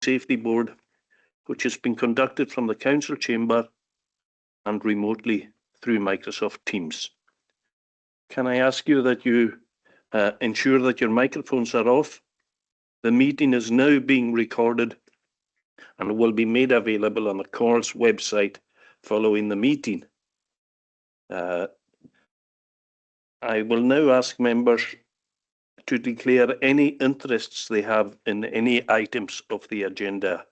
Safety Board, which has been conducted from the Council chamber and remotely through Microsoft Teams. Can I ask you that you ensure that your microphones are off? The meeting is now being recorded and will be made available on the CORS website following the meeting. I will now ask members to declare any interests they have in any items of the agenda,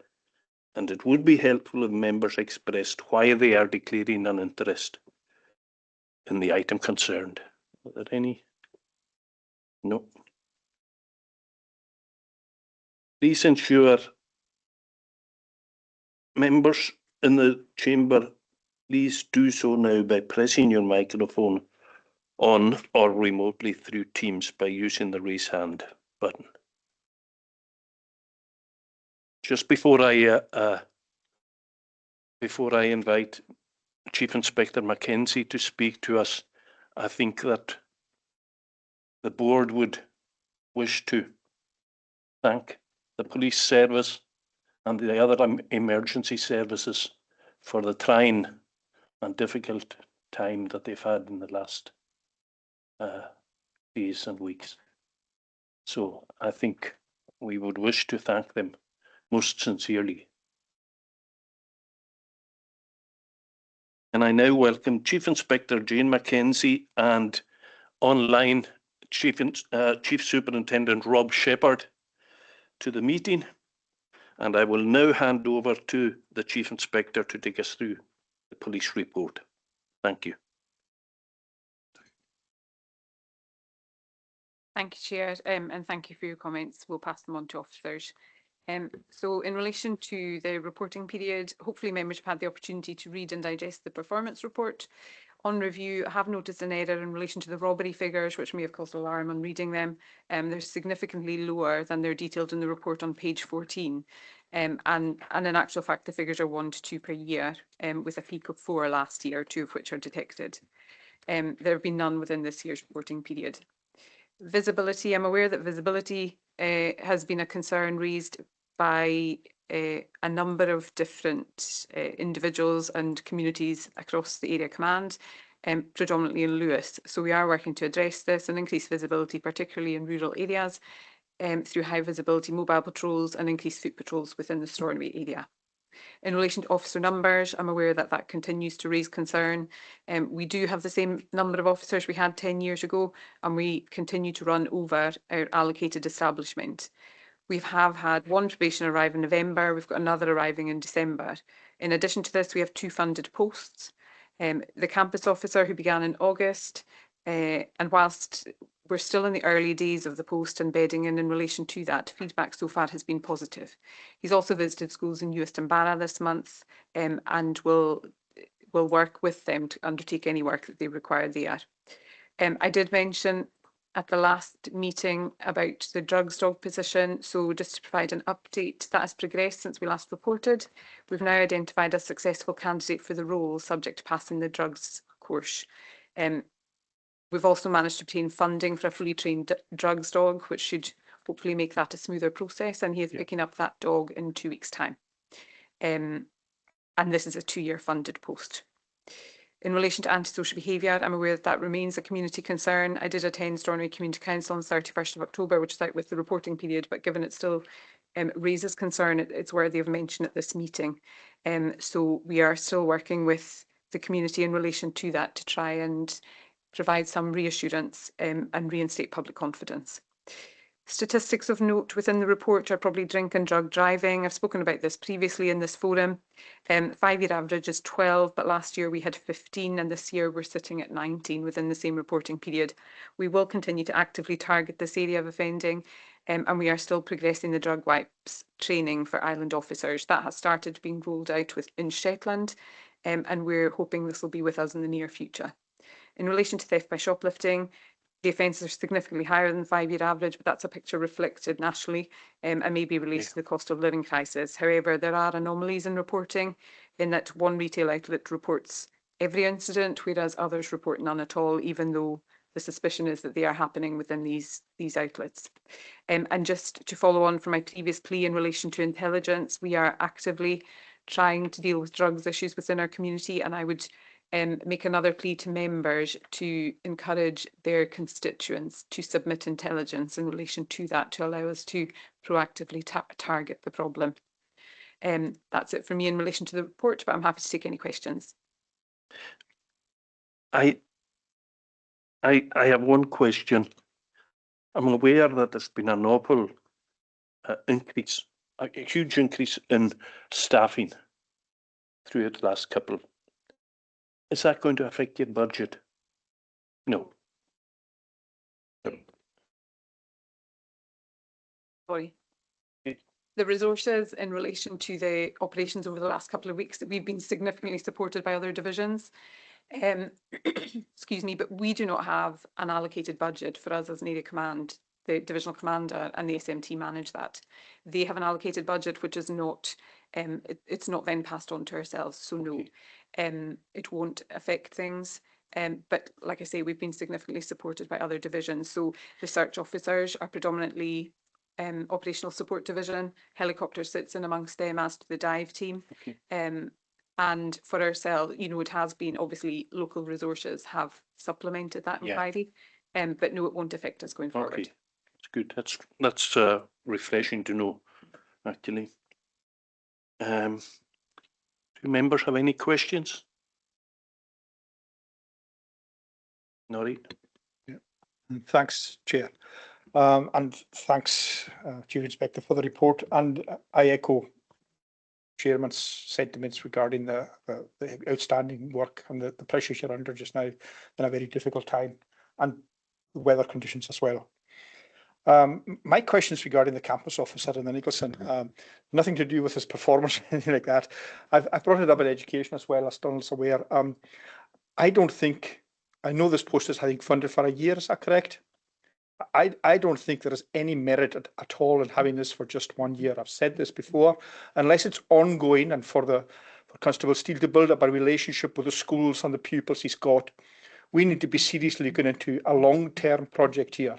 and it would be helpful if members expressed why they are declaring an interest in the item concerned. Are there any? No. Please ensure members in the chamber, please do so now by pressing your microphone on or remotely through Teams by using the raise hand button. Just before I invite Chief Inspector Mackenzie to speak to us, I think that the board would wish to thank the police service and the other emergency services for the trying and difficult time that they've had in the last days and weeks. So I think we would wish to thank them most sincerely. And I now welcome Chief Inspector Jane Mackenzie and online Chief Superintendent Rob Shepherd to the meeting. And I will now hand over to the Chief Inspector to take us through the police report. Thank you. Thank you, Chair, and thank you for your comments. We'll pass them on to officers. So in relation to the reporting period, hopefully members have had the opportunity to read and digest the performance report. On review, I have noticed an error in relation to the robbery figures, which may have caused alarm on reading them. They're significantly lower than they're detailed in the report on page 14. And in actual fact, the figures are 1 to 2 per year, with a peak of 4 last year, 2 of which are detected. There have been none within this year's reporting period. Visibility, I'm aware that visibility has been a concern raised by a number of different individuals and communities across the area command, predominantly in Lewis. So we are working to address this and increase visibility, particularly in rural areas, through high visibility mobile patrols and increased foot patrols within the Stornoway area. In relation to officer numbers, I'm aware that that continues to raise concern. We do have the same number of officers we had 10 years ago, and we continue to run over our allocated establishment. We have had 1 probation arrive in November. We've got another arriving in December. In addition to this, we have 2 funded posts. The campus officer who began in August, and whilst we're still in the early days of the post and bedding in relation to that, feedback so far has been positive. He's also visited schools in Uist and Barra this month, and will work with them to undertake any work that they require there. I did mention at the last meeting about the drugs dog position. So just to provide an update, that has progressed since we last reported. We've now identified a successful candidate for the role, subject to passing the drugs course. We've also managed to obtain funding for a fully trained drugs dog, which should hopefully make that a smoother process. And he is picking up that dog in 2 weeks' time. And this is a 2-year funded post. In relation to antisocial behaviour, I'm aware that that remains a community concern. I did attend Stornoway Community Council on 31st of October, which is out with the reporting period, but given it still raises concern, it's worthy of mention at this meeting. So we are still working with the community in relation to that to try and provide some reassurance and reinstate public confidence. Statistics of note within the report are probably drink and drug driving. I've spoken about this previously in this forum. 5-year average is 12, but last year we had 15, and this year we're sitting at 19 within the same reporting period. We will continue to actively target this area of offending, and we are still progressing the drug wipes training for island officers. That has started being rolled out in Shetland, and we're hoping this will be with us in the near future. In relation to theft by shoplifting, the offences are significantly higher than the 5-year average, but that's a picture reflected nationally and may be related to the cost of living crisis. However, there are anomalies in reporting in that one retail outlet reports every incident, whereas others report none at all, even though the suspicion is that they are happening within these outlets. And just to follow on from my previous plea in relation to intelligence, we are actively trying to deal with drugs issues within our community, and I would make another plea to members to encourage their constituents to submit intelligence in relation to that, to allow us to proactively target the problem. That's it for me in relation to the report, but I'm happy to take any questions. I have one question. I'm aware that there's been an awful increase, a huge increase in staffing through the last couple. Is that going to affect your budget? No. Sorry. Okay. The resources in relation to the operations over the last couple of weeks, we've been significantly supported by other divisions. Excuse me, but we do not have an allocated budget for us as an area command. The divisional commander and the SMT manage that. They have an allocated budget, which is not, it's not then passed on to ourselves. So no, it won't affect things. But like I say, we've been significantly supported by other divisions. So the search officers are predominantly operational support division. Helicopter sits in amongst them, as to the dive team. Okay. And for ourselves, you know, it has been obviously local resources have supplemented that inquiry. But no, it won't affect us going forward. Okay. That's good. That's refreshing to know, actually. Do members have any questions? Norrie? Yeah. Thanks, Chair. And thanks, Chief Inspector, for the report. And I echo Chairman's sentiments regarding the outstanding work and the pressures you're under just now in a very difficult time, and the weather conditions as well. My questions regarding the campus officer in the Nicholson, nothing to do with his performance or anything like that. I've brought it up in education as well, as Donald's aware. I know this post is, I think, funded for a year, is that correct? I don't think there is any merit at all in having this for just 1 year. I've said this before, unless it's ongoing and for Constable Steele to build up a relationship with the schools and the pupils he's got, we need to be seriously looking into a long-term project here.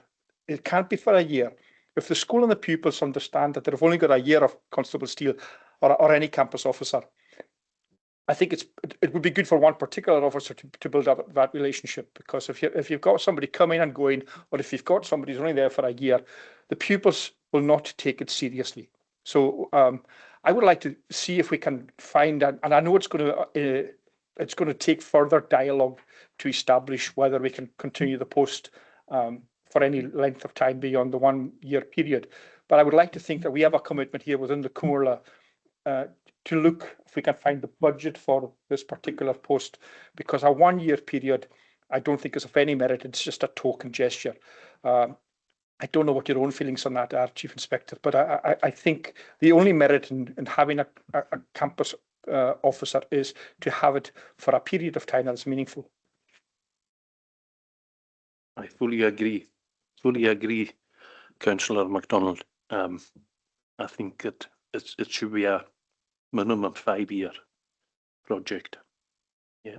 It can't be for a year. If the school and the pupils understand that they've only got a year of Constable Steele or any campus officer, I think it would be good for one particular officer to build up that relationship, because if you've got somebody coming and going, or if you've got somebody who's only there for a year, the pupils will not take it seriously. So I would like to see if we can find, and I know it's going to take further dialogue to establish whether we can continue the post for any length of time beyond the 1 year period. But I would like to think that we have a commitment here within the Comhairle to look if we can find the budget for this particular post, because a 1 year period I don't think is of any merit. It's just a token gesture. I don't know what your own feelings on that are, Chief Inspector, but I think the only merit in having a campus officer is to have it for a period of time that's meaningful. I fully agree, Councillor MacDonald. I think that it should be a minimum 5 year project. Yeah.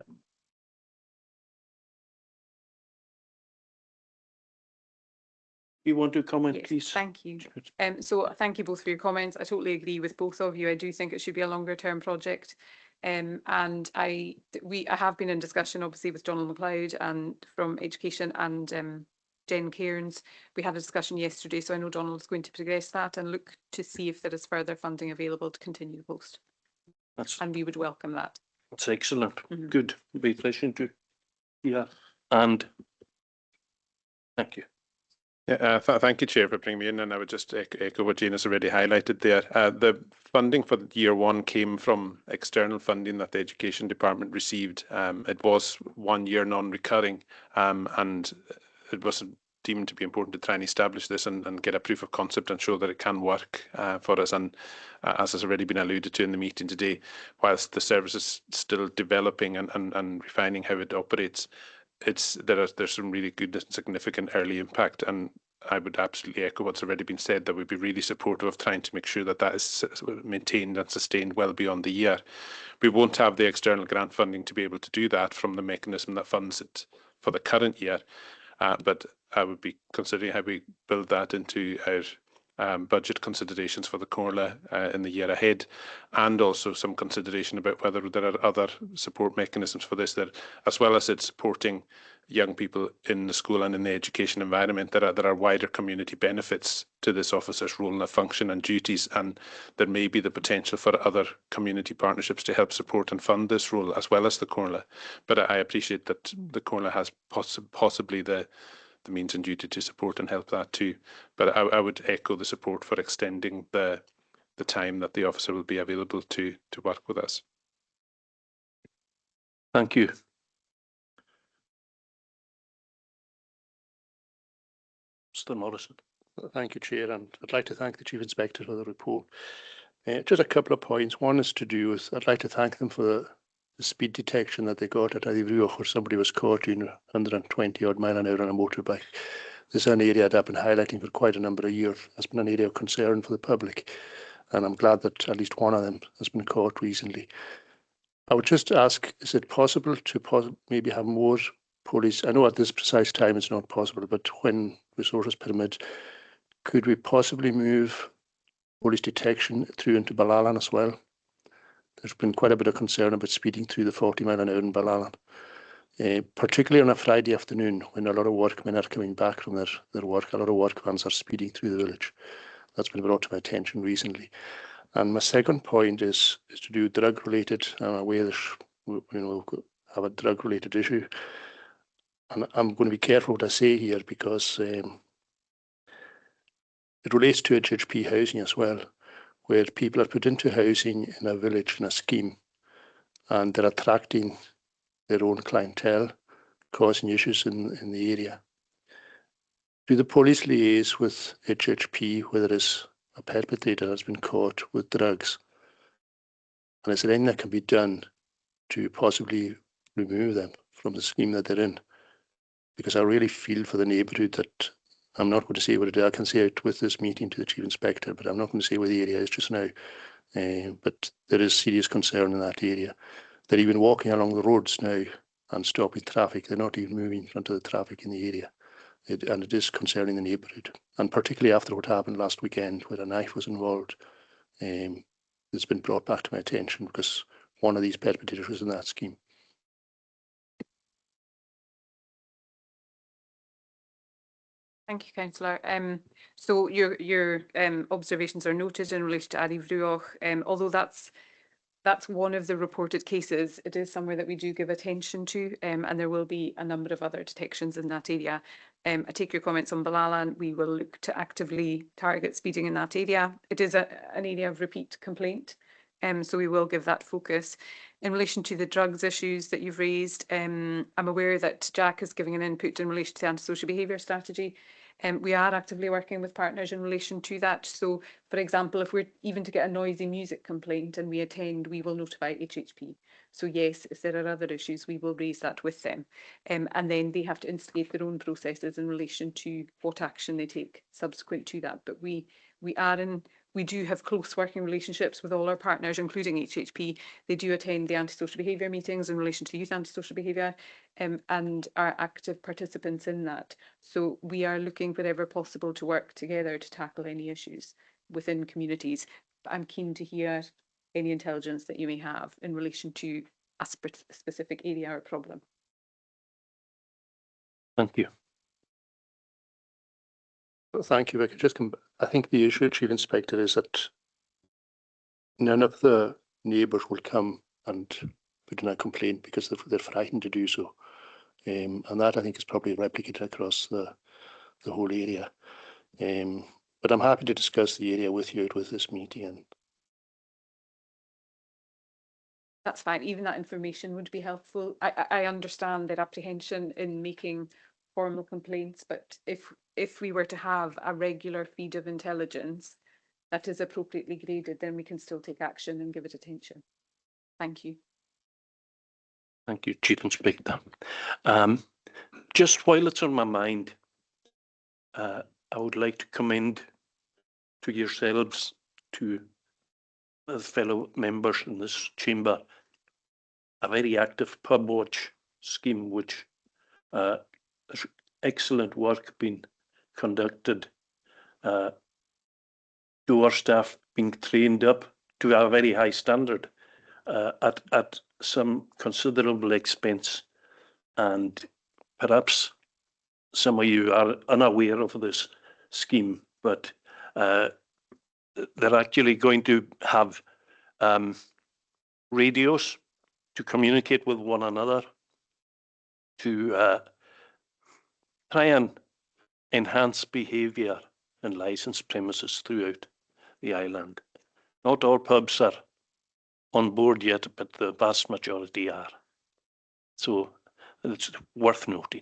You want to comment, yes, please? Thank you. So thank you both for your comments. I totally agree with both of you. I do think it should be a longer term project. And I have been in discussion obviously with Donald MacLeod and from Education and Jen Cairns. We had a discussion yesterday, so I know Donald is going to progress that and look to see if there is further funding available to continue the post. And we would welcome that. That's excellent. Good. Be refreshing to hear. And thank you. Yeah, thank you, Chair, for bringing me in, and I would just echo what Jane has already highlighted there. The funding for year 1 came from external funding that the Education Department received. It was 1 year non-recurring, and it was deemed to be important to try and establish this and get a proof of concept and show that it can work for us. And as has already been alluded to in the meeting today, whilst the service is still developing and refining how it operates, there's some really good and significant early impact, and I would absolutely echo what's already been said, that we'd be really supportive of trying to make sure that is maintained and sustained well beyond the year. We won't have the external grant funding to be able to do that from the mechanism that funds it for the current year, but I would be considering how we build that into our budget considerations for the Comhairle in the year ahead, and also some consideration about whether there are other support mechanisms for this, that as well as it supporting young people in the school and in the education environment, there are wider community benefits to this officer's role and function and duties, and there may be the potential for other community partnerships to help support and fund this role as well as the Comhairle. But I appreciate that the Comhairle has possibly the means and duty to support and help that too. But I would echo the support for extending the time that the officer will be available to work with us. Thank you. Mr. Morrison. Thank you, Chair, and I'd like to thank the Chief Inspector for the report. Just a couple of points. One is to do with, I'd like to thank them for the speed detection that they got at Eilean, where somebody was caught doing 120 odd mile an hour on a motorbike. This is an area that I've been highlighting for quite a number of years. It's been an area of concern for the public, and I'm glad that at least one of them has been caught recently. I would just ask, is it possible to maybe have more police? I know at this precise time it's not possible, but when resources permit, could we possibly move police detection through into Eilean as well? There's been quite a bit of concern about speeding through the 40 mile an hour in Eilean, particularly on a Friday afternoon when a lot of workmen are coming back from their work. A lot of work vans are speeding through the village. That's been brought to my attention recently. And my second point is to do drug related. I'm aware we have a drug related issue, and I'm going to be careful what I say here because it relates to HHP housing as well, where people are put into housing in a village in a scheme, and they're attracting their own clientele, causing issues in the area. Do the police liaise with HHP where there is a perpetrator that's been caught with drugs? And is there anything that can be done to possibly remove them from the scheme that they're in? Because I really feel for the neighbourhood that I'm not going to say what it is. I can say it with this meeting to the Chief Inspector, but I'm not going to say where the area is just now. But there is serious concern in that area. They're even walking along the roads now and stopping traffic. They're not even moving in front of the traffic in the area. And it is concerning the neighbourhood. And particularly after what happened last weekend where a knife was involved, it's been brought back to my attention because one of these perpetrators was in that scheme. Thank you, Councillor. So your observations are noted in relation to Eilean. Although that's one of the reported cases, it is somewhere that we do give attention to, and there will be a number of other detections in that area. I take your comments on Eilean. We will look to actively target speeding in that area. It is an area of repeat complaint, so we will give that focus. In relation to the drugs issues that you've raised, I'm aware that Jack is giving an input in relation to the antisocial behaviour strategy. We are actively working with partners in relation to that. So, for example, if we're even to get a noisy music complaint and we attend, we will notify HHP. So yes, if there are other issues, we will raise that with them. And then they have to instigate their own processes in relation to what action they take subsequent to that. But we do have close working relationships with all our partners, including HHP. They do attend the antisocial behaviour meetings in relation to youth antisocial behaviour, and are active participants in that. So we are looking wherever possible to work together to tackle any issues within communities. But I'm keen to hear any intelligence that you may have in relation to a specific area or problem. Thank you. Thank you, Vic. I think the issue, Chief Inspector, is that none of the neighbours will come and put in a complaint because they're frightened to do so. And that, I think, is probably replicated across the whole area. But I'm happy to discuss the area with you with this meeting. And that's fine. Even that information would be helpful. I understand their apprehension in making formal complaints, but if we were to have a regular feed of intelligence that is appropriately graded, then we can still take action and give it attention. Thank you. Thank you, Chief Inspector. Just while it's on my mind, I would like to commend to yourselves, to the fellow members in this chamber, a very active pub watch scheme which has excellent work being conducted. Door staff being trained up to a very high standard at some considerable expense. And perhaps some of you are unaware of this scheme, but they're actually going to have radios to communicate with one another to try and enhance behaviour in licensed premises throughout the island. Not all pubs are on board yet, but the vast majority are. So it's worth noting.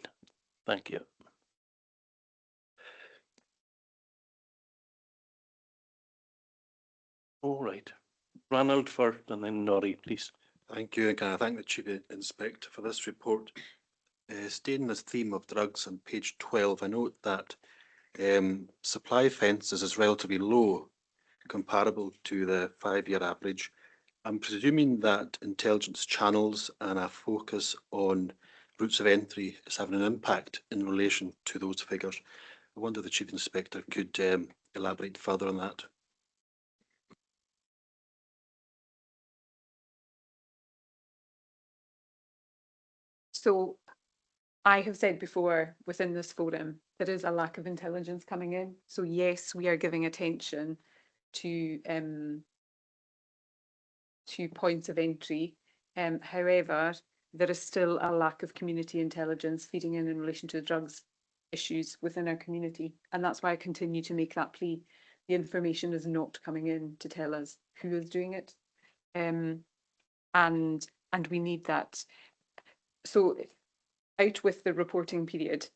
Thank you. All right. Ranald first and then Norrie, please. Thank you, and can I thank the Chief Inspector for this report. Staying this theme of drugs on page 12, I note that supply offences is relatively low, comparable to the 5-year average. I'm presuming that intelligence channels and a focus on routes of entry is having an impact in relation to those figures. I wonder if the Chief Inspector could elaborate further on that. So I have said before within this forum, there is a lack of intelligence coming in. So yes, we are giving attention to points of entry. However, there is still a lack of community intelligence feeding in relation to the drugs issues within our community. And that's why I continue to make that plea. The information is not coming in to tell us who is doing it. And we need that. So out with the reporting period,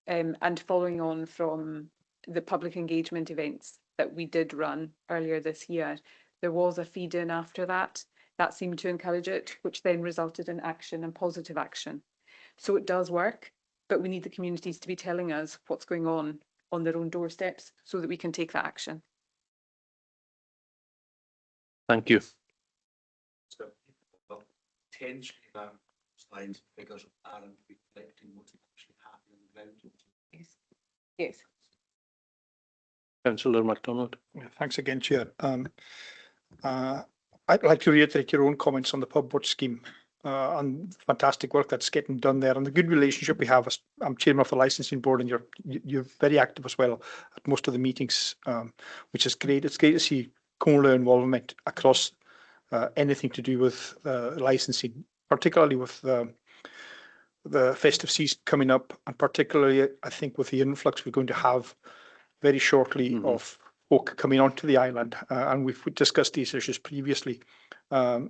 and following on from the public engagement events that we did run earlier this year, there was a feed in after that. That seemed to encourage it, which then resulted in action and positive action. So it does work, but we need the communities to be telling us what's going on their own doorsteps so that we can take that action. Thank you. So, potentially that lines figures aren't reflecting what's actually happening on the ground. Yes. Yes. Councillor MacDonald. Yeah, thanks again, Chair. I'd like to reiterate your own comments on the pub watch scheme and fantastic work that's getting done there and the good relationship we have. I'm chairman of the licensing board and you're very active as well at most of the meetings, which is great. It's great to see Comhairle involvement across anything to do with licensing, particularly with the festive season coming up, and particularly I think with the influx we're going to have very shortly of folk coming onto the island, and we've discussed these issues previously. And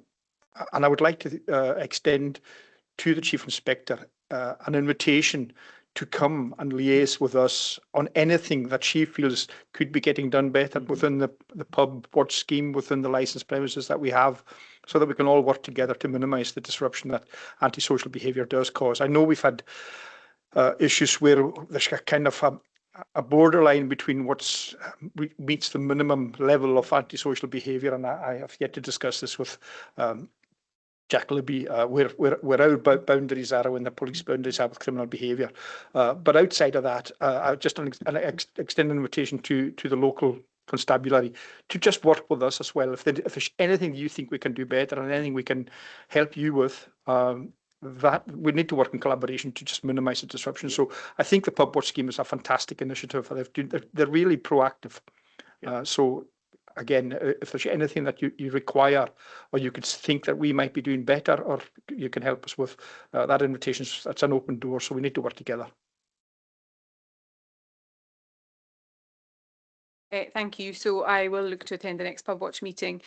I would like to extend to the Chief Inspector an invitation to come and liaise with us on anything that she feels could be getting done better within the pub watch scheme, within the licensed premises that we have, so that we can all work together to minimise the disruption that antisocial behaviour does cause. I know we've had issues where there's a kind of a borderline between what meets the minimum level of antisocial behaviour, and I have yet to discuss this with Jack Libby, where our boundaries are, when the police boundaries are with criminal behaviour. But outside of that, just an extended invitation to the local constabulary to just work with us as well. If there's anything you think we can do better and anything we can help you with, that we need to work in collaboration to just minimise the disruption. So I think the pub watch scheme is a fantastic initiative. They're really proactive. So again, if there's anything that you require or you could think that we might be doing better or you can help us with, that invitation, that's an open door. So we need to work together. Thank you. So I will look to attend the next pub watch meeting.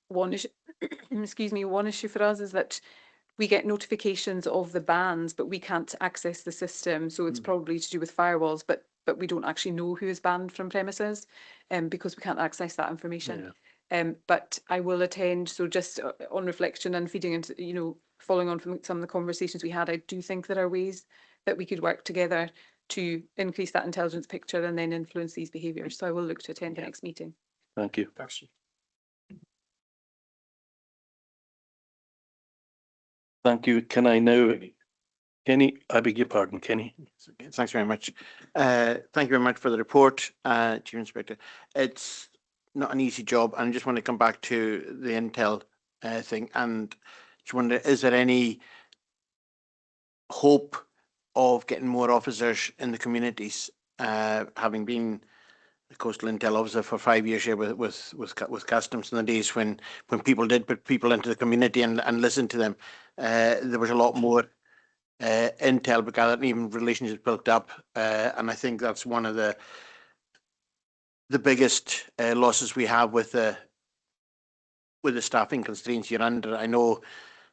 One issue, excuse me, one issue for us is that we get notifications of the bans, but we can't access the system. So it's probably to do with firewalls, but we don't actually know who is banned from premises, because we can't access that information. But I will attend. So just on reflection and feeding into, following on from some of the conversations we had, I do think there are ways that we could work together to increase that intelligence picture and then influence these behaviours. So I will look to attend the next meeting. Thank you. Thanks. Thank you. Can I now Kenny, I beg your pardon, Kenny. Okay, thanks very much. Thank you very much for the report, Chief Inspector. It's not an easy job, and I just want to come back to the intel thing, and just wonder, is there any hope of getting more officers in the communities? Having been a coastal intel officer for 5 years here with customs in the days when people did put people into the community and listen to them, there was a lot more intel gathered and even relationships built up, and I think that's one of the biggest losses we have with the staffing constraints you're under. I know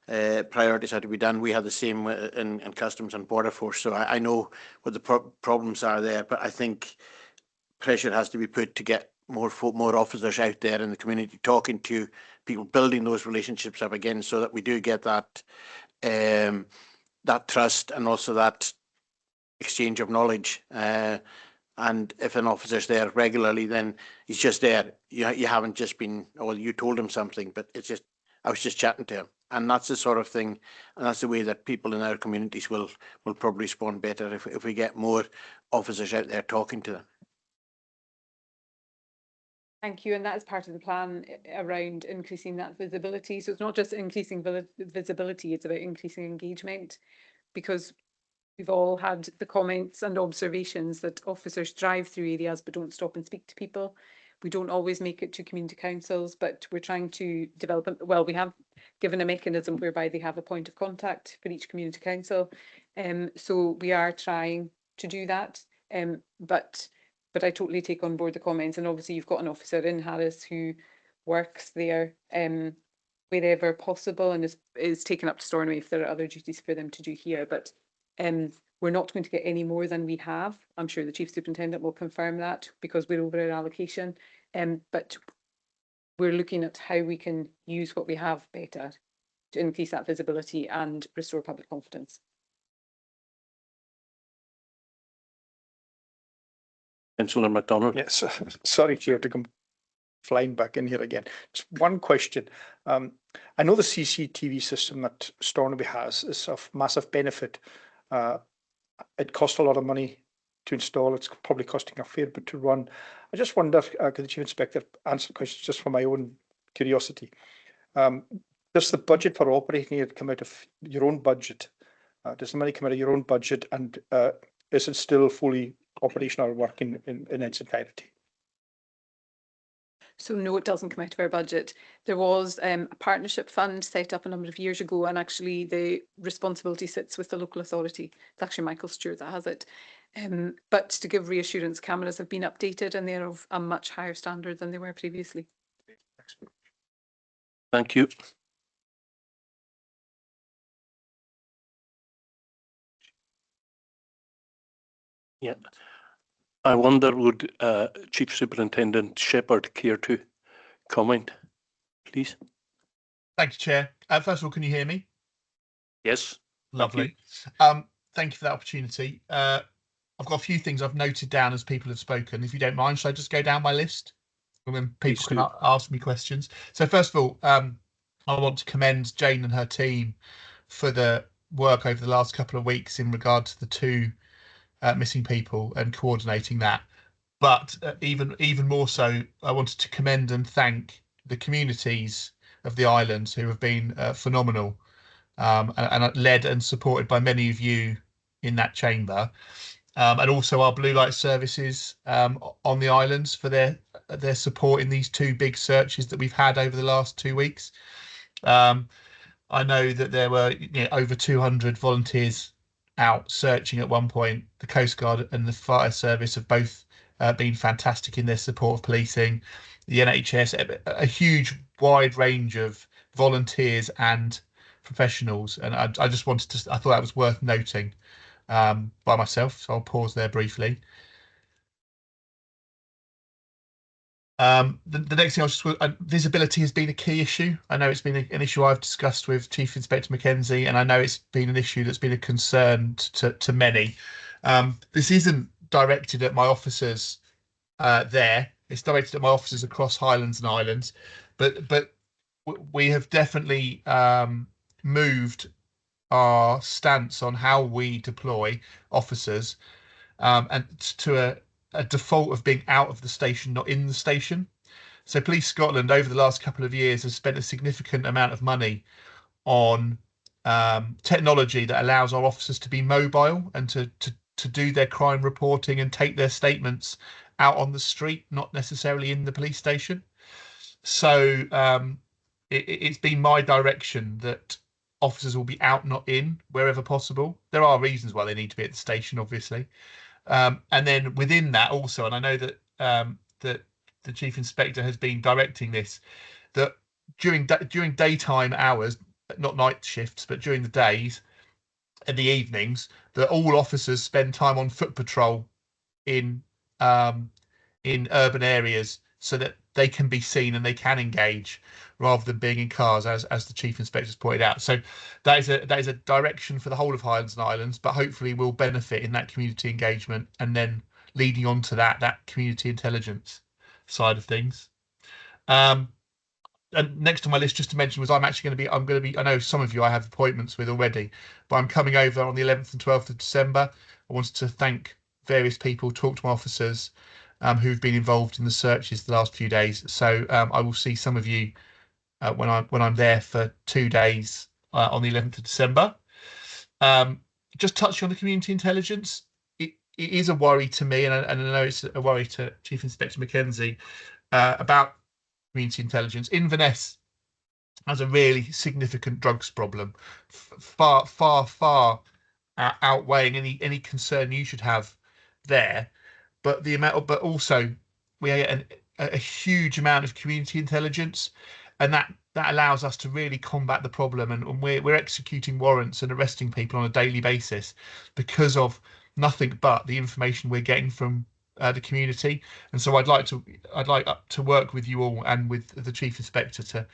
priorities had to be done. We had the same in Customs and Border Force, so I know what the problems are there, but I think pressure has to be put to get more officers out there in the community, talking to people, building those relationships up again, so that we do get that that trust and also that exchange of knowledge. And if an officer's there regularly, then he's just there. You haven't just been, well, you told him something, but it's just, I was just chatting to him. And that's the sort of thing, and that's the way that people in our communities will probably respond better if we get more officers out there talking to them. Thank you, and that is part of the plan around increasing that visibility. So it's not just increasing visibility, it's about increasing engagement, because we've all had the comments and observations that officers drive through areas but don't stop and speak to people. We don't always make it to community councils, but we're trying to develop, well, we have given a mechanism whereby they have a point of contact for each community council. So we are trying to do that, but I totally take on board the comments, and obviously you've got an officer in Harris who works there wherever possible and is taken up to Stornoway if there are other duties for them to do here. But we're not going to get any more than we have. I'm sure the Chief Superintendent will confirm that because we're over our allocation. But we're looking at how we can use what we have better to increase that visibility and restore public confidence. Councillor MacDonald. Yes, sorry, Chair, to come flying back in here again. Just one question. I know the CCTV system that Stornoway has is of massive benefit. It costs a lot of money to install. It's probably costing a fair bit to run. I just wonder, could the Chief Inspector answer questions just for my own curiosity? Does the budget for operating it come out of your own budget? Does the money come out of your own budget, and is it still fully operational working in its entirety? So no, it doesn't come out of our budget. There was a partnership fund set up a number of years ago, and actually the responsibility sits with the local authority. It's actually Michael Stewart that has it. But to give reassurance, cameras have been updated and they're of a much higher standard than they were previously. Thank you. Yeah. I wonder, would Chief Superintendent Shepherd care to comment, please? Thank you, Chair. First of all, can you hear me? Yes. Lovely. Thank you for that opportunity. I've got a few things I've noted down as people have spoken. If you don't mind, should I just go down my list? And then people can ask me questions. So first of all, I want to commend Jane and her team for the work over the last couple of weeks in regard to the two missing people and coordinating that. But even more so, I wanted to commend and thank the communities of the islands who have been phenomenal and led and supported by many of you in that chamber, and also our blue light services on the islands for their support in these two big searches that we've had over the last 2 weeks. I know that there were over 200 volunteers out searching at one point. The Coast Guard and the Fire Service have both been fantastic in their support of policing. The NHS, a huge wide range of volunteers and professionals, and I just wanted to, I thought that was worth noting by myself, so I'll pause there briefly. The next thing I was just, visibility has been a key issue. I know it's been an issue I've discussed with Chief Inspector Mackenzie, and I know it's been an issue that's been a concern to many. This isn't directed at my officers there. It's directed at my officers across Highlands and Islands, but we have definitely moved our stance on how we deploy officers, and to a default of being out of the station, not in the station. So Police Scotland over the last couple of years has spent a significant amount of money on technology that allows our officers to be mobile and to do their crime reporting and take their statements out on the street, not necessarily in the police station. So it's been my direction that officers will be out, not in, wherever possible. There are reasons why they need to be at the station, obviously. And then within that also, and I know that that the Chief Inspector has been directing this, that during daytime hours, not night shifts, but during the days and the evenings, that all officers spend time on foot patrol in urban areas so that they can be seen and they can engage rather than being in cars, as the Chief Inspector's pointed out. So that is a direction for the whole of Highlands and Islands, but hopefully will benefit in that community engagement, and then leading on to that community intelligence side of things. And next on my list, just to mention, was I'm going to be, I know some of you I have appointments with already, but I'm coming over on the 11th and 12th of December. I wanted to thank various people, talk to my officers who've been involved in the searches the last few days. So I will see some of you when I'm there for 2 days on the 11th of December. Just touching on the community intelligence, it is a worry to me, and I know it's a worry to Chief Inspector Mackenzie about community intelligence. Inverness has a really significant drugs problem, far outweighing any concern you should have there. But but also we get a huge amount of community intelligence, and that allows us to really combat the problem. And we're executing warrants and arresting people on a daily basis because of nothing but the information we're getting from the community. And so I'd like to work with you all and with the Chief Inspector to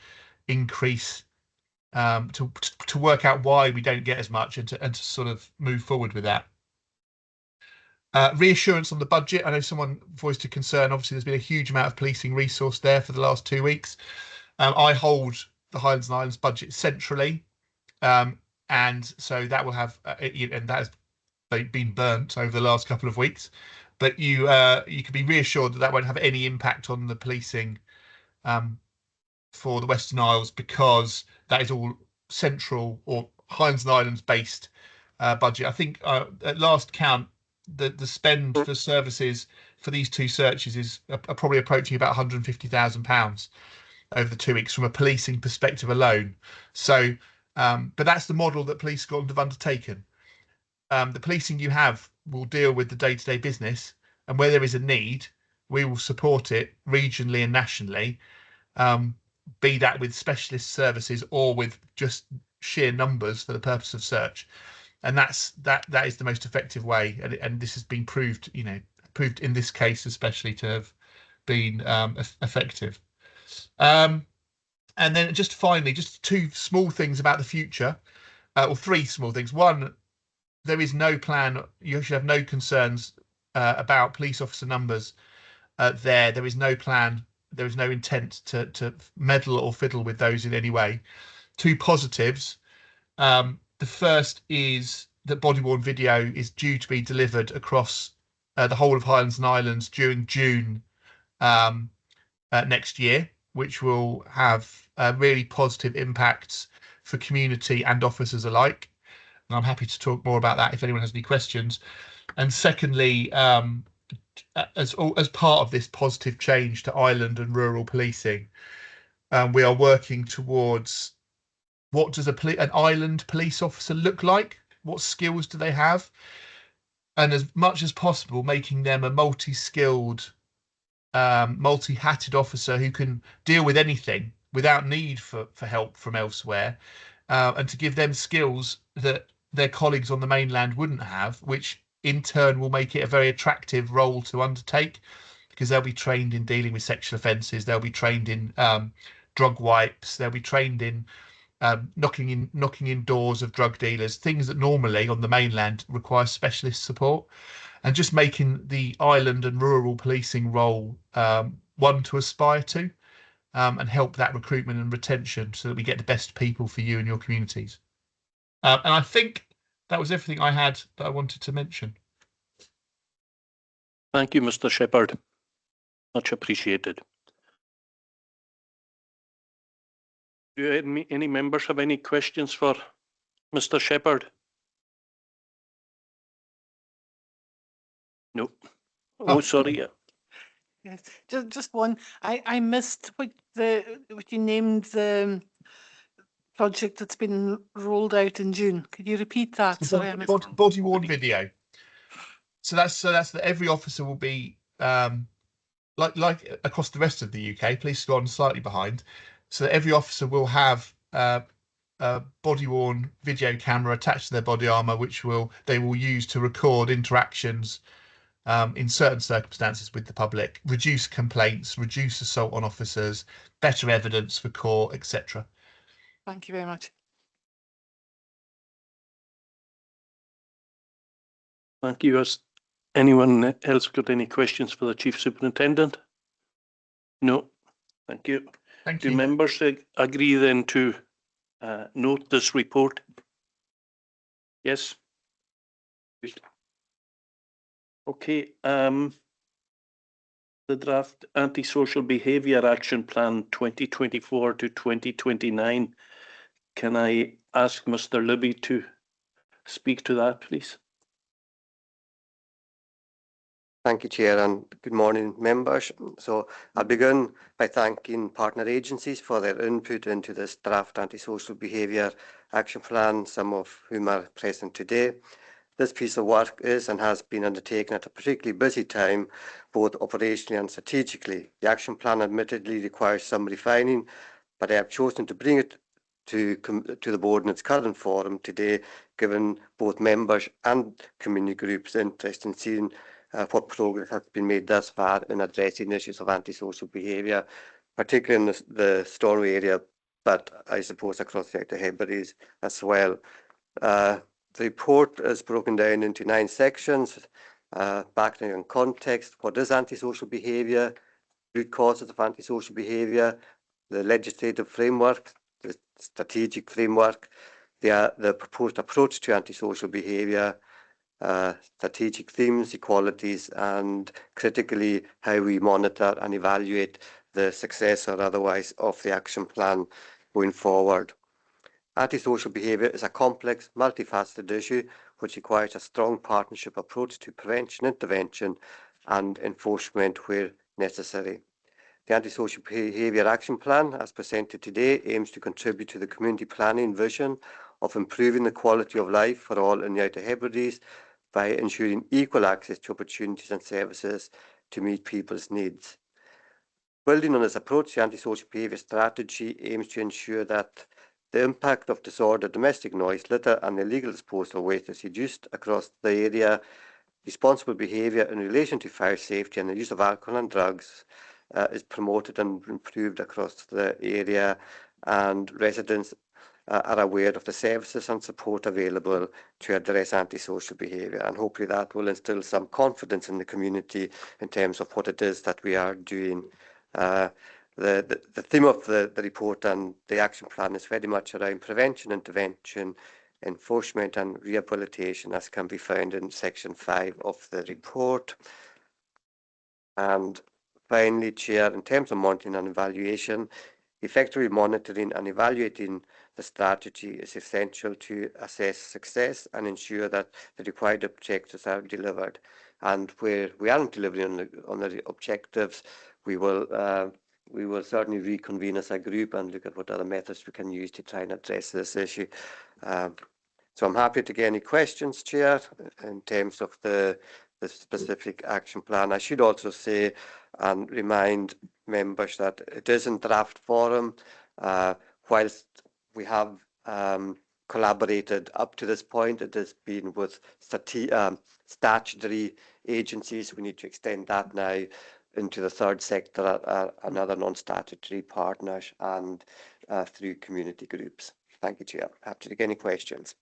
increase to work out why we don't get as much, and to sort of move forward with that. Reassurance on the budget. I know someone voiced a concern. Obviously, there's been a huge amount of policing resource there for the last 2 weeks. I hold the Highlands and Islands budget centrally, and so that will have and that has been burnt over the last couple of weeks. But you can be reassured that won't have any impact on the policing for the Western Isles, because that is all central or Highlands and Islands based budget. I think at last count, the spend for services for these 2 searches is probably approaching about £150,000 over the 2 weeks from a policing perspective alone. So, but that's the model that Police Scotland have undertaken. The policing you have will deal with the day-to-day business, and where there is a need, we will support it regionally and nationally, be that with specialist services or with just sheer numbers for the purpose of search. And that is the most effective way, and this has been proved in this case especially to have been effective. And then just finally, just 2 small things about the future, or 3 small things. One, there is no plan. You should have no concerns about police officer numbers there. There is no plan. There is no intent to meddle or fiddle with those in any way. 2 positives. The first is that body-worn video is due to be delivered across the whole of Highlands and Islands during June next year, which will have really positive impacts for community and officers alike. And I'm happy to talk more about that if anyone has any questions. And secondly, as part of this positive change to island and rural policing, we are working towards what does an island police officer look like? What skills do they have? And as much as possible, making them a multi-skilled, multi-hatted officer who can deal with anything without need for help from elsewhere, and to give them skills that their colleagues on the mainland wouldn't have, which in turn will make it a very attractive role to undertake, because they'll be trained in dealing with sexual offences, they'll be trained in drug wipes, they'll be trained in knocking in doors of drug dealers, things that normally on the mainland require specialist support, and just making the island and rural policing role one to aspire to, and help that recruitment and retention so that we get the best people for you and your communities. And I think that was everything I had that I wanted to mention. Thank you, Mr. Shepherd. Much appreciated. Do any members have any questions for Mr. Shepherd? No. Oh, sorry. Yes, just one. I missed what you named the project that's been rolled out in June. Could you repeat that? Sorry, I missed that. Body worn video. So that's that every officer will be like across the rest of the UK. Police have gone slightly behind, so that every officer will have a body worn video camera attached to their body armor, which they will use to record interactions in certain circumstances with the public, reduce complaints, reduce assault on officers, better evidence for court, etc. Thank you very much. Thank you. Has anyone else got any questions for the Chief Superintendent? No. Thank you. Thank Do you. members agree then to note this report? Yes. Okay. The draft antisocial behaviour action plan 2024 to 2029. Can I ask Mr. Libby to speak to that, please? Thank you, Chair, and good morning, members. So I'll begin by thanking partner agencies for their input into this draft antisocial behaviour action plan, some of whom are present today. This piece of work is and has been undertaken at a particularly busy time, both operationally and strategically. The action plan admittedly requires some refining, but I have chosen to bring it to the board in its current form today, given both members and community groups' interest in seeing what progress has been made thus far in addressing issues of antisocial behaviour, particularly in the Stornoway area, but I suppose across the Outer Hebrides as well. The report is broken down into 9 sections, background and context, what is antisocial behaviour, root causes of antisocial behaviour, the legislative framework, the strategic framework, the proposed approach to antisocial behaviour, strategic themes, equalities, and critically how we monitor and evaluate the success or otherwise of the action plan going forward. Antisocial behaviour is a complex, multifaceted issue which requires a strong partnership approach to prevention, intervention and enforcement where necessary. The Antisocial Behaviour Action Plan, as presented today, aims to contribute to the community planning vision of improving the quality of life for all in the Outer Hebrides by ensuring equal access to opportunities and services to meet people's needs. Building on this approach, the Antisocial Behaviour Strategy aims to ensure that the impact of disorder, domestic noise, litter and illegal disposal of waste is reduced across the area. Responsible behaviour in relation to fire safety and the use of alcohol and drugs is promoted and improved across the area, and residents are aware of the services and support available to address antisocial behaviour, and hopefully that will instil some confidence in the community in terms of what it is that we are doing. The theme of the report and the action plan is very much around prevention, intervention, enforcement and rehabilitation, as can be found in section 5 of the report. And finally, Chair, in terms of monitoring and evaluation, effectively monitoring and evaluating the strategy is essential to assess success and ensure that the required objectives are delivered. And where we aren't delivering on the objectives, we will certainly reconvene as a group and look at what other methods we can use to try and address this issue. So I'm happy to get any questions, Chair, in terms of the specific action plan. I should also say and remind members that it is in draft form. Whilst we have collaborated up to this point, it has been with statutory agencies. We need to extend that now into the third sector and other non-statutory partners and through community groups. Thank you, Chair. Happy to take any questions.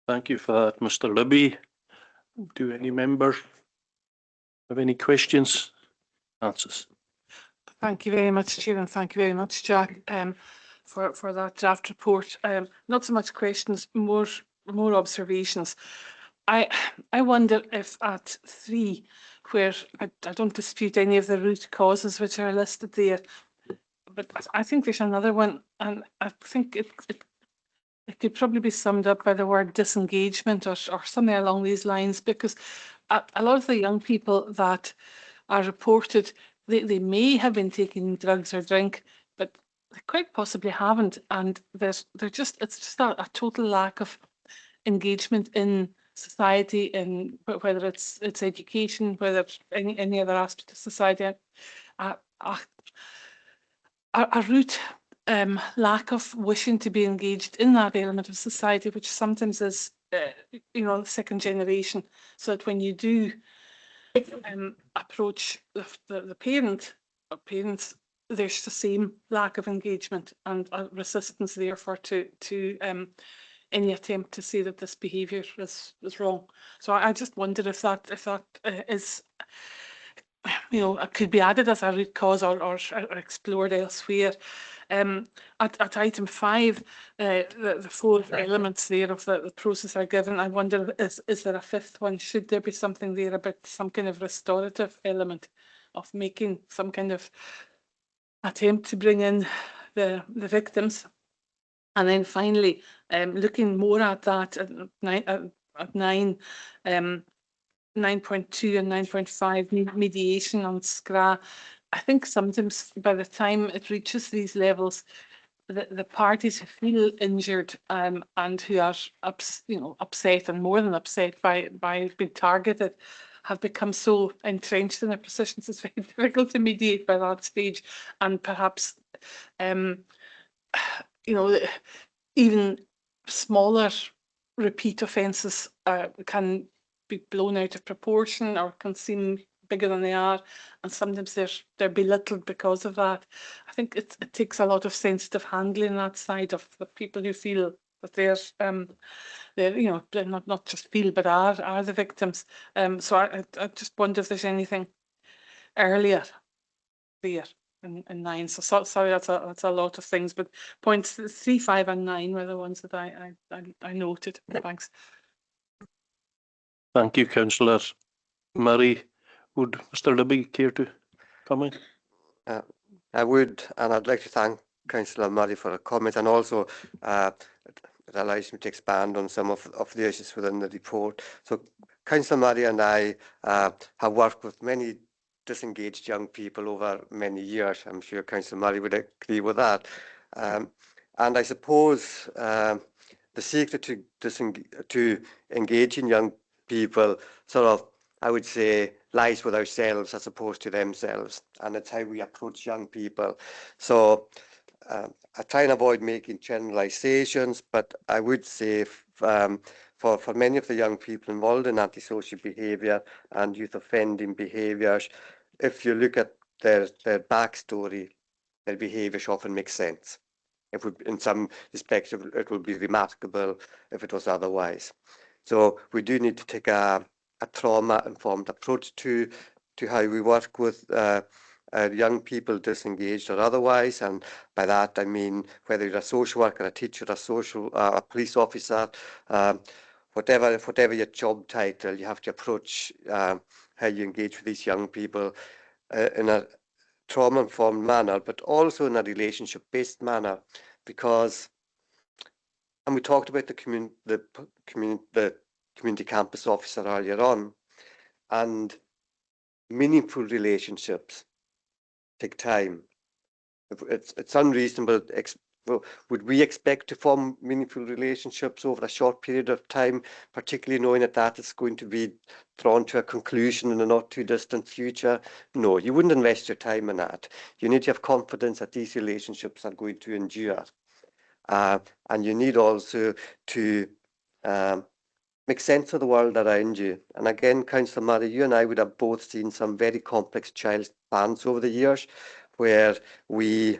Thank you for that, Mr. Libby. Do any members have any questions? Answers? Thank you very much, Chair, and thank you very much, Jack. for that draft report. Not so much questions, more observations. I wonder if at 3, where I don't dispute any of the root causes which are listed there, but I think there's another one, and I think it could probably be summed up by the word disengagement or something along these lines, because a lot of the young people that are reported, they may have been taking drugs or drink, but they quite possibly haven't, and it's just a total lack of engagement in society, in whether it's education, whether it's any other aspect of society. A root lack of wishing to be engaged in that element of society, which sometimes is, the second generation, so that when you do approach the parents, there's the same lack of engagement and resistance, therefore, to any attempt to say that this behaviour is wrong. So I just wonder if that is, could be added as a root cause or explored elsewhere. At item 5, the 4 elements there of the process are given. I wonder, is there a 5th one? Should there be something there about some kind of restorative element of making some kind of attempt to bring in the victims? And then finally, looking more at that at 9, 9.2 and 9.5, mediation on SCRA. I think sometimes by the time it reaches these levels, the parties who feel injured and who are upset and more than upset by being targeted have become so entrenched in their positions, it's very difficult to mediate by that stage. And perhaps even smaller repeat offences can be blown out of proportion or can seem bigger than they are, and sometimes they're belittled because of that. I think it takes a lot of sensitive handling that side of the people who feel that they're not just feel but are the victims. So I just wonder if there's anything earlier there in 9. So sorry, that's a lot of things, but points 3, 5 and 9 were the ones that I noted. Thanks. Thank you, Councillor Murray. Would Mr. Libby care to comment? I would, and I'd like to thank Councillor Murray for a comment, and also it allows me to expand on some of the issues within the report. So Councillor Murray and I have worked with many disengaged young people over many years. I'm sure Councillor Murray would agree with that. And I suppose the secret to engaging young people sort of, I would say, lies with ourselves as opposed to themselves, and it's how we approach young people. So I try and avoid making generalizations, but I would say for many of the young people involved in antisocial behaviour and youth offending behaviours, if you look at their backstory, their behaviours often make sense. In some respects, it would be remarkable if it was otherwise. So we do need to take a trauma-informed approach to how we work with young people disengaged or otherwise, and by that I mean whether you're a social worker, a teacher, a police officer, whatever your job title, you have to approach how you engage with these young people in a trauma-informed manner, but also in a relationship-based manner, because, and we talked about the community campus officer earlier on, and meaningful relationships take time. It's unreasonable. Would we expect to form meaningful relationships over a short period of time, particularly knowing that is going to be drawn to a conclusion in the not too distant future? No, you wouldn't invest your time in that. You need to have confidence that these relationships are going to endure. And you need also to make sense of the world around you. And again, Councillor Murray, you and I would have both seen some very complex child plans over the years, where we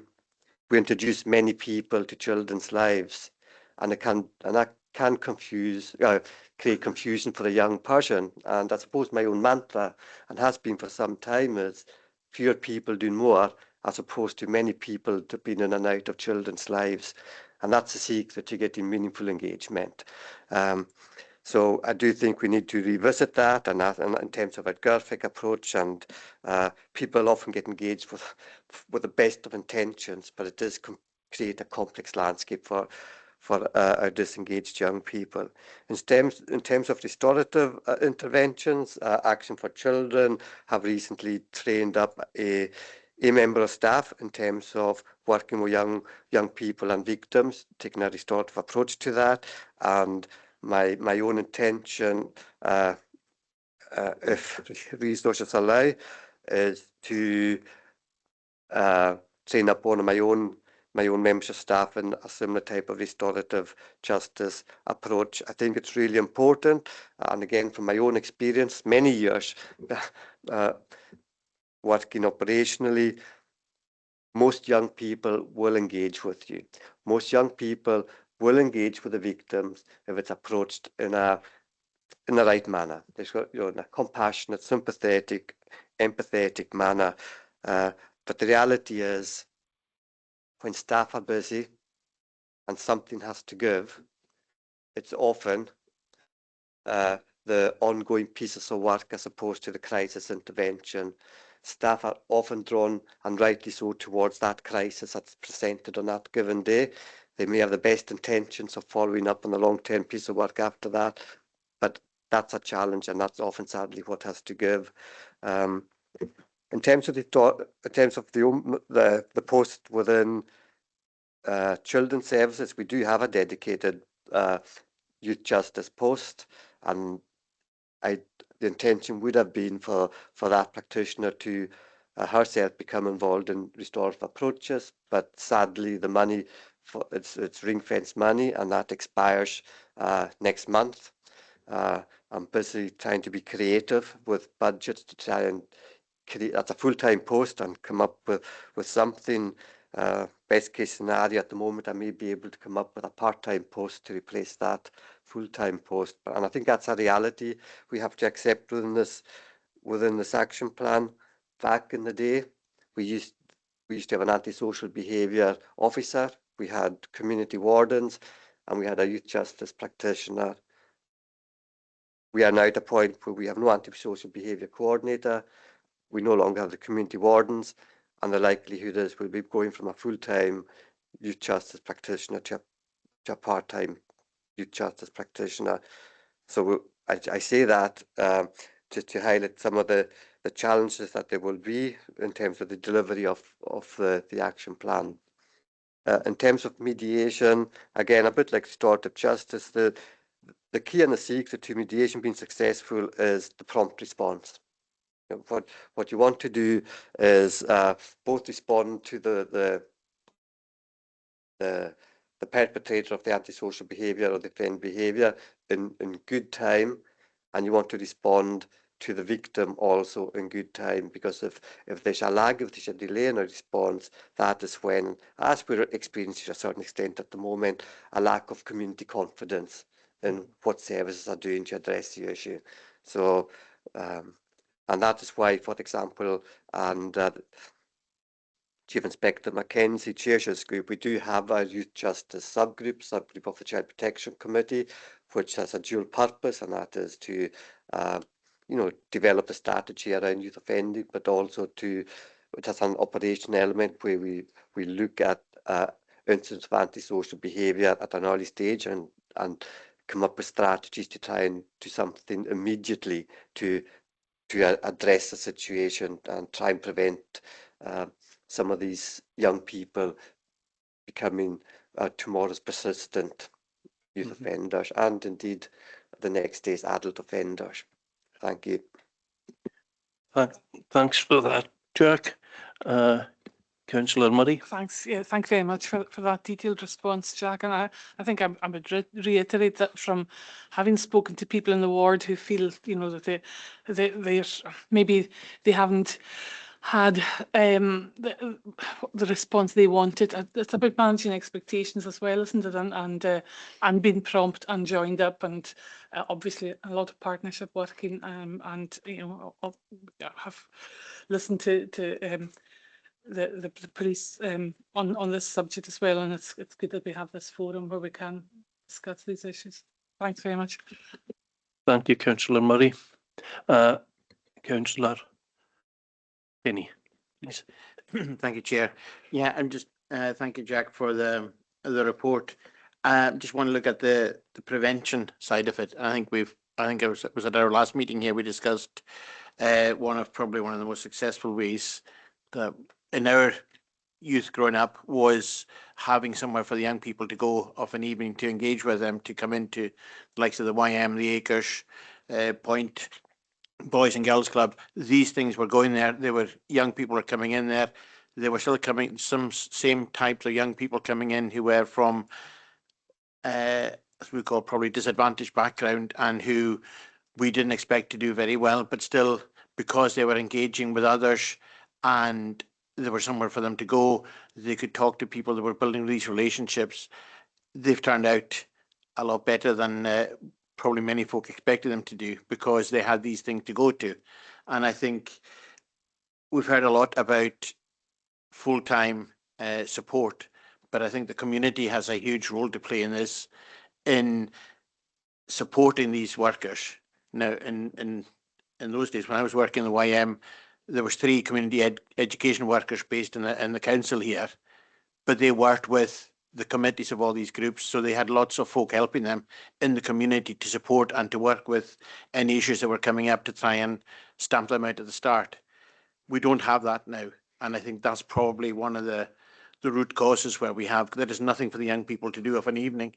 introduce many people to children's lives, and that can create confusion for a young person. And I suppose my own mantra, and has been for some time, is fewer people do more as opposed to many people to being in and out of children's lives. And that's the secret to getting meaningful engagement. So I do think we need to revisit that, and in terms of a graphic approach, and people often get engaged with the best of intentions, but it does create a complex landscape for our disengaged young people. In terms of restorative interventions, Action for Children have recently trained up a member of staff in terms of working with young people and victims, taking a restorative approach to that. And my own intention, if resources allow, is to train up one of my own members of staff in a similar type of restorative justice approach. I think it's really important, and again, from my own experience, many years working operationally, most young people will engage with you. Most young people will engage with the victims if it's approached in the right manner. In a compassionate, sympathetic, empathetic manner. But the reality is, when staff are busy and something has to give, it's often the ongoing pieces of work as opposed to the crisis intervention. Staff are often drawn, and rightly so, towards that crisis that's presented on that given day. They may have the best intentions of following up on the long-term piece of work after that, but that's a challenge, and that's often sadly what has to give. In terms of the post within children's services, we do have a dedicated youth justice post, and the intention would have been for that practitioner to herself become involved in restorative approaches, but sadly the money, it's ring-fence money, and that expires next month. I'm busy trying to be creative with budgets to try and create, that's a full-time post, and come up with something. Best case scenario at the moment, I may be able to come up with a part-time post to replace that full-time post. And I think that's a reality we have to accept within this action plan. Back in the day, we used to have an antisocial behaviour officer, we had community wardens, and we had a youth justice practitioner. We are now at a point where we have no antisocial behaviour coordinator. We no longer have the community wardens, and the likelihood is we'll be going from a full-time youth justice practitioner to a part-time youth justice practitioner. So I say that to highlight some of the challenges that there will be in terms of the delivery of the action plan. In terms of mediation, again, a bit like restorative justice, the key and the secret to mediation being successful is the prompt response. What you want to do is both respond to the perpetrator of the antisocial behaviour or the offend behaviour in good time, and you want to respond to the victim also in good time, because if there's a lag, if there's a delay in a response, that is when, as we're experiencing to a certain extent at the moment, a lack of community confidence in what services are doing to address the issue. So, and that is why, for example, and Chief Inspector Mackenzie chairs this group, we do have a youth justice subgroup of the Child Protection Committee, which has a dual purpose, and that is to develop a strategy around youth offending, but also which has an operational element where we look at incidents of antisocial behaviour at an early stage and come up with strategies to try and do something immediately to address the situation and try and prevent some of these young people becoming tomorrow's persistent youth offenders, and indeed the next day's adult offenders. Thank you. Thanks for that, Jack. Councillor Murray. Thanks. Yeah, thank you very much for that detailed response, Jack. And I think I would reiterate that from having spoken to people in the ward who feel, that they're maybe they haven't had the response they wanted. It's about managing expectations as well, isn't it? And being prompt and joined up, and obviously a lot of partnership working. And have listened to the police on this subject as well, and it's good that we have this forum where we can discuss these issues. Thanks very much. Thank you, Councillor Murray. Councillor Kenny, please. Thank you, Chair. Yeah, I'm just thank you, Jack, for the report. Just want to look at the prevention side of it. I think it was at our last meeting here we discussed one of the most successful ways that in our youth growing up was having somewhere for the young people to go of an evening to engage with them, to come into the likes of the YM, the Acres, Point, Boys and Girls Club. These things were going there. There were young people were coming in there. They were still coming, some same types of young people coming in who were from, as we call probably disadvantaged background, and who we didn't expect to do very well, but still because they were engaging with others and there was somewhere for them to go, they could talk to people, they were building these relationships. They've turned out a lot better than probably many folk expected them to do, because they had these things to go to. And I think we've heard a lot about full-time support, but I think the community has a huge role to play in this, in supporting these workers. Now, in those days when I was working in the YM, there was 3 community education workers based in the council here, but they worked with the committees of all these groups, so they had lots of folk helping them in the community to support and to work with any issues that were coming up to try and stamp them out at the start. We don't have that now, and I think that's probably one of the root causes where there is nothing for the young people to do of an evening.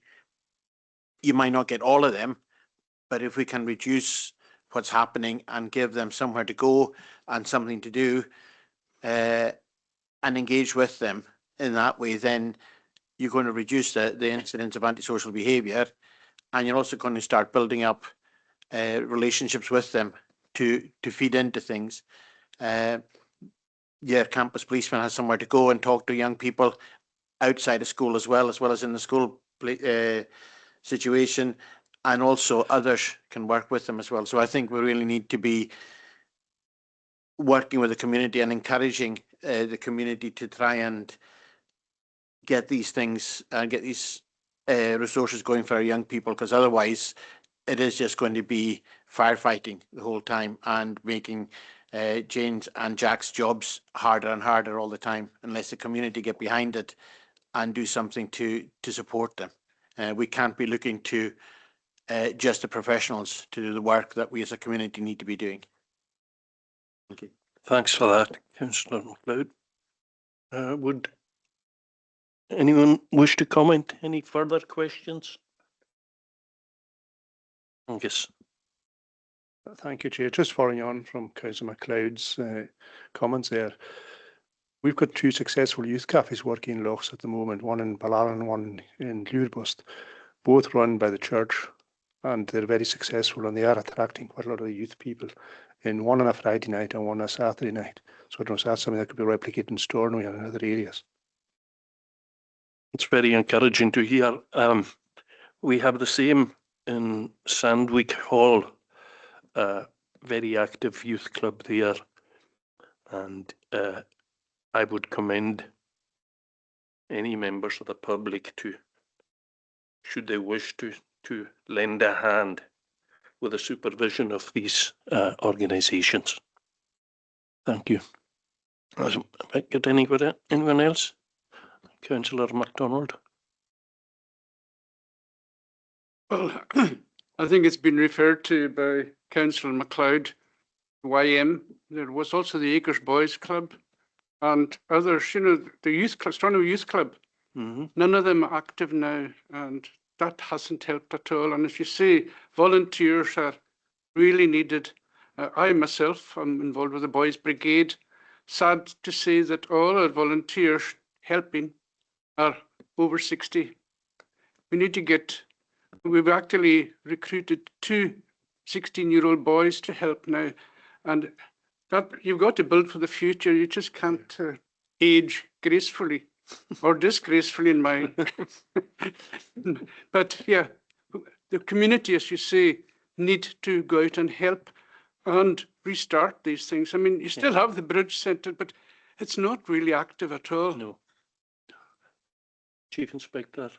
You might not get all of them, but if we can reduce what's happening and give them somewhere to go and something to do, and engage with them in that way, then you're going to reduce the incidence of antisocial behaviour, and you're also going to start building up relationships with them to feed into things. Your campus policeman has somewhere to go and talk to young people outside of school as well as in the school situation, and also others can work with them as well. So I think we really need to be working with the community and encouraging the community to try and get these things and get these resources going for our young people, because otherwise it is just going to be firefighting the whole time and making Jane's and Jack's jobs harder and harder all the time, unless the community get behind it and do something to support them. We can't be looking to just the professionals to do the work that we as a community need to be doing. Thank you. Thanks for that, Councillor MacLeod. Would anyone wish to comment? Any further questions? Yes. Thank you, Chair. Just following on from Councillor MacLeod's comments there, we've got 2 successful youth cafes working in Lochs at the moment, one in Ballarn and one in Leurbust, both run by the church, and they're very successful, and they are attracting quite a lot of the youth people, in one on a Friday night and one on a Saturday night. So I don't know if that's something that could be replicated in Stornoway and in other areas. It's very encouraging to hear. We have the same in Sandwick Hall, very active youth club there, and I would commend any members of the public to, should they wish to lend a hand with the supervision of these organisations. Thank you. Have I got anyone else? Councillor MacDonald. Well, I think it's been referred to by Councillor MacLeod, YM. There was also the Acres Boys Club and others, you know, the Youth Club, Stornoway Youth Club. None of them are active now, and that hasn't helped at all. And as you say, volunteers are really needed. I myself am involved with the Boys Brigade. Sad to say that all our volunteers helping are over 60. We need to get, we've actually recruited 2 16-year-old boys to help now. And that you've got to build for the future. You just can't age gracefully or disgracefully in my. But yeah, the community, as you say, need to go out and help and restart these things. I mean, you still have the Bridge Centre, but it's not really active at all. No. Chief Inspector.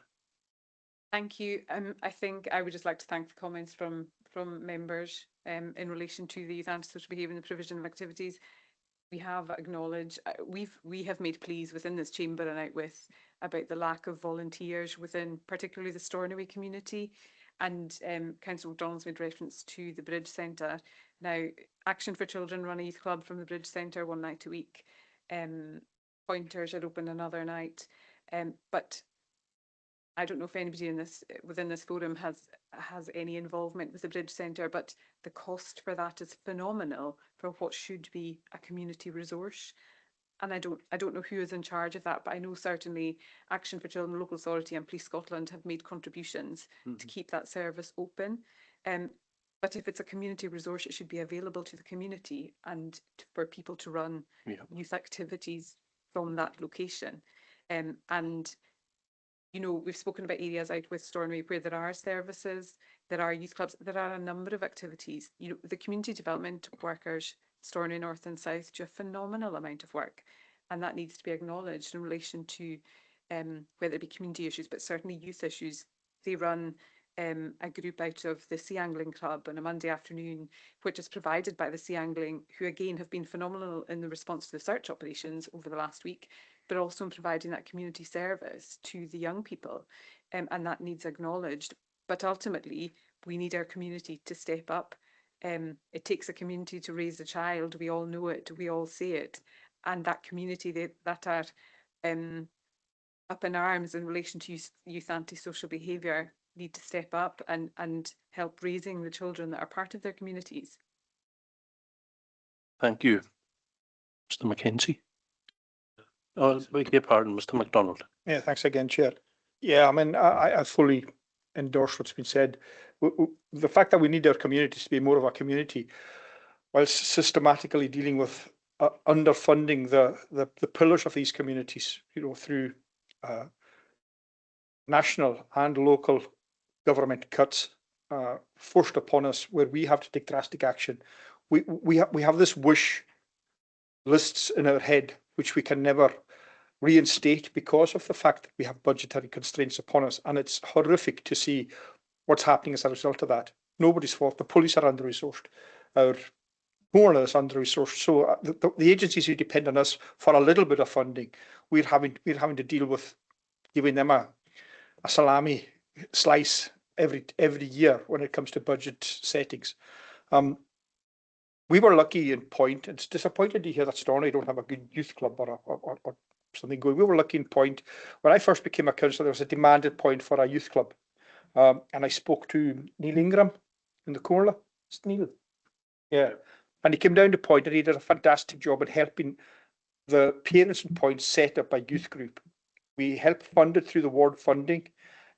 Thank you. I think I would just like to thank the comments from members in relation to the youth antisocial behaviour and the provision of activities. We have acknowledged, we have made pleas within this chamber and out with about the lack of volunteers within particularly the Stornoway community, and Councillor MacDonald's made reference to the Bridge Centre. Now, Action for Children run a youth club from the Bridge Centre one night a week. Pointers are open another night, but I don't know if anybody in this within this forum has any involvement with the Bridge Centre, but the cost for that is phenomenal for what should be a community resource. And I don't know who is in charge of that, but I know certainly Action for Children, Local Authority and Police Scotland have made contributions to keep that service open. But if it's a community resource, it should be available to the community and for people to run youth activities from that location. And you know, we've spoken about areas out with Stornoway where there are services, there are youth clubs, there are a number of activities. You know, the community development workers, Stornoway North and South, do a phenomenal amount of work, and that needs to be acknowledged in relation to whether it be community issues, but certainly youth issues. They run a group out of the Sea Angling Club on a Monday afternoon, which is provided by the Sea Angling, who again have been phenomenal in the response to the search operations over the last week, but also in providing that community service to the young people, and that needs acknowledged. But ultimately, we need our community to step up. It takes a community to raise a child. We all know it. We all say it. And that community that are up in arms in relation to youth antisocial behaviour need to step up and help raising the children that are part of their communities. Thank you. Mr. Mackenzie. Oh, beg your pardon, Mr. MacDonald. Yeah, thanks again, Chair. Yeah, I mean, I fully endorse what's been said. The fact that we need our communities to be more of a community, whilst systematically dealing with underfunding the pillars of these communities, you know, through national and local government cuts forced upon us, where we have to take drastic action. We have this wish lists in our head, which we can never reinstate because of the fact that we have budgetary constraints upon us, and it's horrific to see what's happening as a result of that. Nobody's fault. The police are under-resourced. Our Comhairle is under-resourced. So the agencies who depend on us for a little bit of funding, we're having to deal with giving them a salami slice every year when it comes to budget settings. We were lucky in Point. It's disappointing to hear that Stornoway don't have a good youth club or something going. We were lucky in Point. When I first became a councillor, there was a demand at Point for a youth club. And I spoke to Neil Ingram in the Comhairle. It's Neil. Yeah. And he came down to Point and he did a fantastic job at helping the parents in Point set up a youth group. We helped fund it through the ward funding.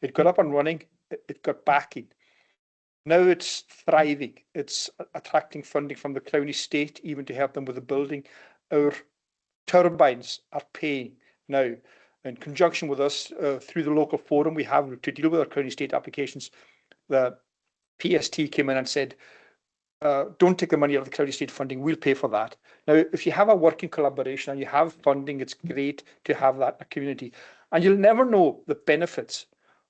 It got up and running. It got backing. Now it's thriving. It's attracting funding from the Clowney State, even to help them with the building. Our turbines are paying now. In conjunction with us, through the local forum we have to deal with our Clowney State applications, the PST came in and said, don't take the money out of the Clowney State funding, we'll pay for that. Now, if you have a working collaboration and you have funding, it's great to have that community. And you'll never know the benefits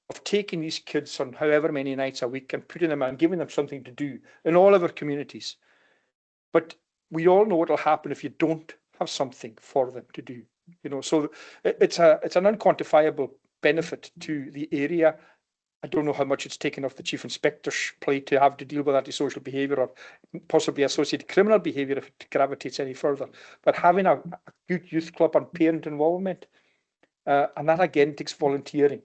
of taking these kids on however many nights a week and putting them and giving them something to do in all of our communities. But we all know what will happen if you don't have something for them to do. You know, so it's an unquantifiable benefit to the area. I don't know how much it's taken off the Chief Inspector's plate to have to deal with antisocial behaviour or possibly associated criminal behaviour if it gravitates any further. But having a good youth club and parent involvement, and that again takes volunteering.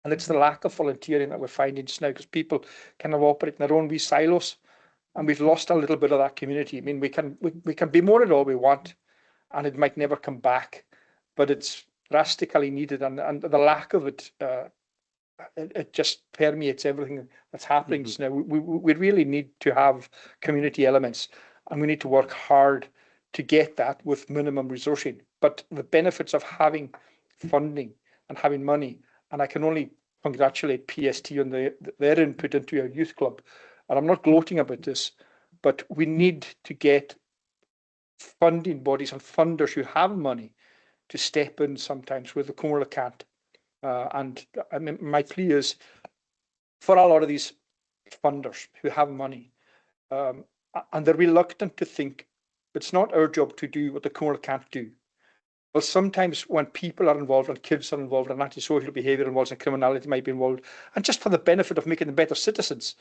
And it's the lack of volunteering that we're finding just now, because people kind of operate in their own wee silos, and we've lost a little bit of that community. I mean, we can be more at all we want, and it might never come back, but it's drastically needed, and the lack of it, it just permeates everything that's happening just now. We really need to have community elements, and we need to work hard to get that with minimum resourcing. But the benefits of having funding and having money, and I can only congratulate PST on their input into our youth club. And I'm not gloating about this, but we need to get funding bodies and funders who have money to step in sometimes where the Comhairle can't. And I mean, my plea is for a lot of these funders who have money, and they're reluctant to think it's not our job to do what the Comhairle can't do. Well, sometimes when people are involved and kids are involved and antisocial behaviour involved and criminality might be involved, and just for the benefit of making them better citizens,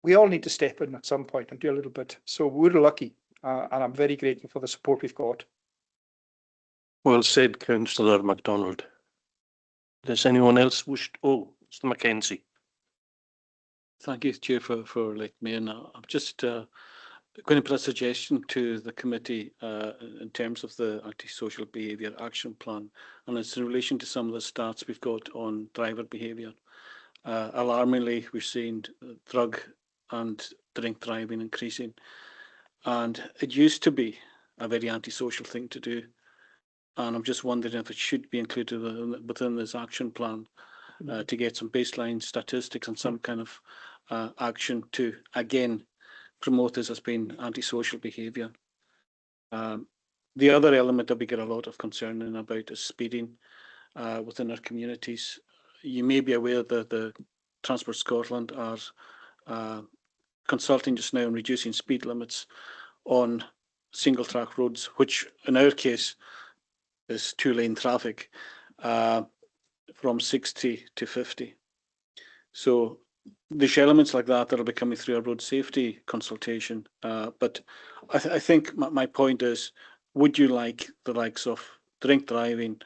we all need to step in at some point and do a little bit. So we're lucky, and I'm very grateful for the support we've got. Well said, Councillor MacDonald. Does anyone else wish? Oh, Mr. Mackenzie. Thank you, Chair, for letting me in. I'm just going to put a suggestion to the committee in terms of the antisocial behaviour action plan, and it's in relation to some of the stats we've got on driver behaviour. Alarmingly, we've seen drug and drink driving increasing, and it used to be a very antisocial thing to do, and I'm just wondering if it should be included within this action plan to get some baseline statistics and some kind of action to again promote this as being antisocial behaviour. The other element that we get a lot of concern about is speeding within our communities. You may be aware that the Transport Scotland are consulting just now on reducing speed limits on single track roads, which in our case is 2-lane traffic, from 60 to 50. So there's elements like that that'll be coming through our road safety consultation. But I think my point is, would you like the likes of drink driving,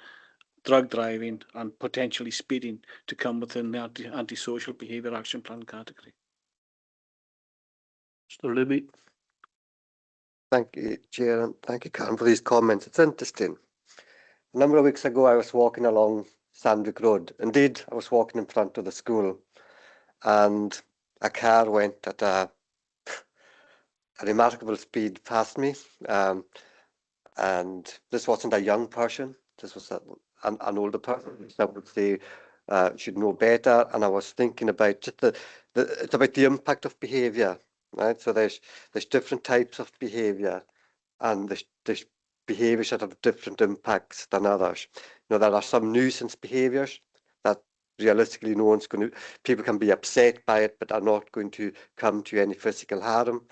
drug driving, and potentially speeding to come within the antisocial behaviour action plan category? Mr. Libby. Thank you, Chair, and thank you, Karen, for these comments. It's interesting. A number of weeks ago, I was walking along Sandwick Road. Indeed, I was walking in front of the school, and a car went at a remarkable speed past me. And this wasn't a young person. This was an older person. I would say should know better. And I was thinking about just it's about the impact of behaviour, right? So there's different types of behaviour, and there's behaviours that have different impacts than others. You know, there are some nuisance behaviours that realistically no one's going to, people can be upset by it, but are not going to come to any physical harm.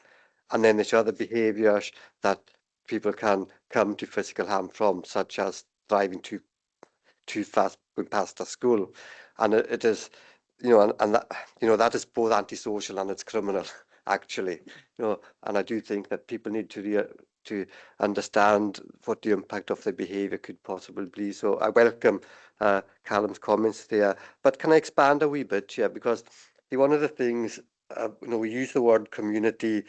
And then there's other behaviours that people can come to physical harm from, such as driving too fast going past a school. And it is, you know, and that, you know, that is both antisocial and it's criminal, actually. You know, and I do think that people need to understand what the impact of their behaviour could possibly be. So I welcome Callum's comments there. But can I expand a wee bit? Yeah, because one of the things, you know, we use the word community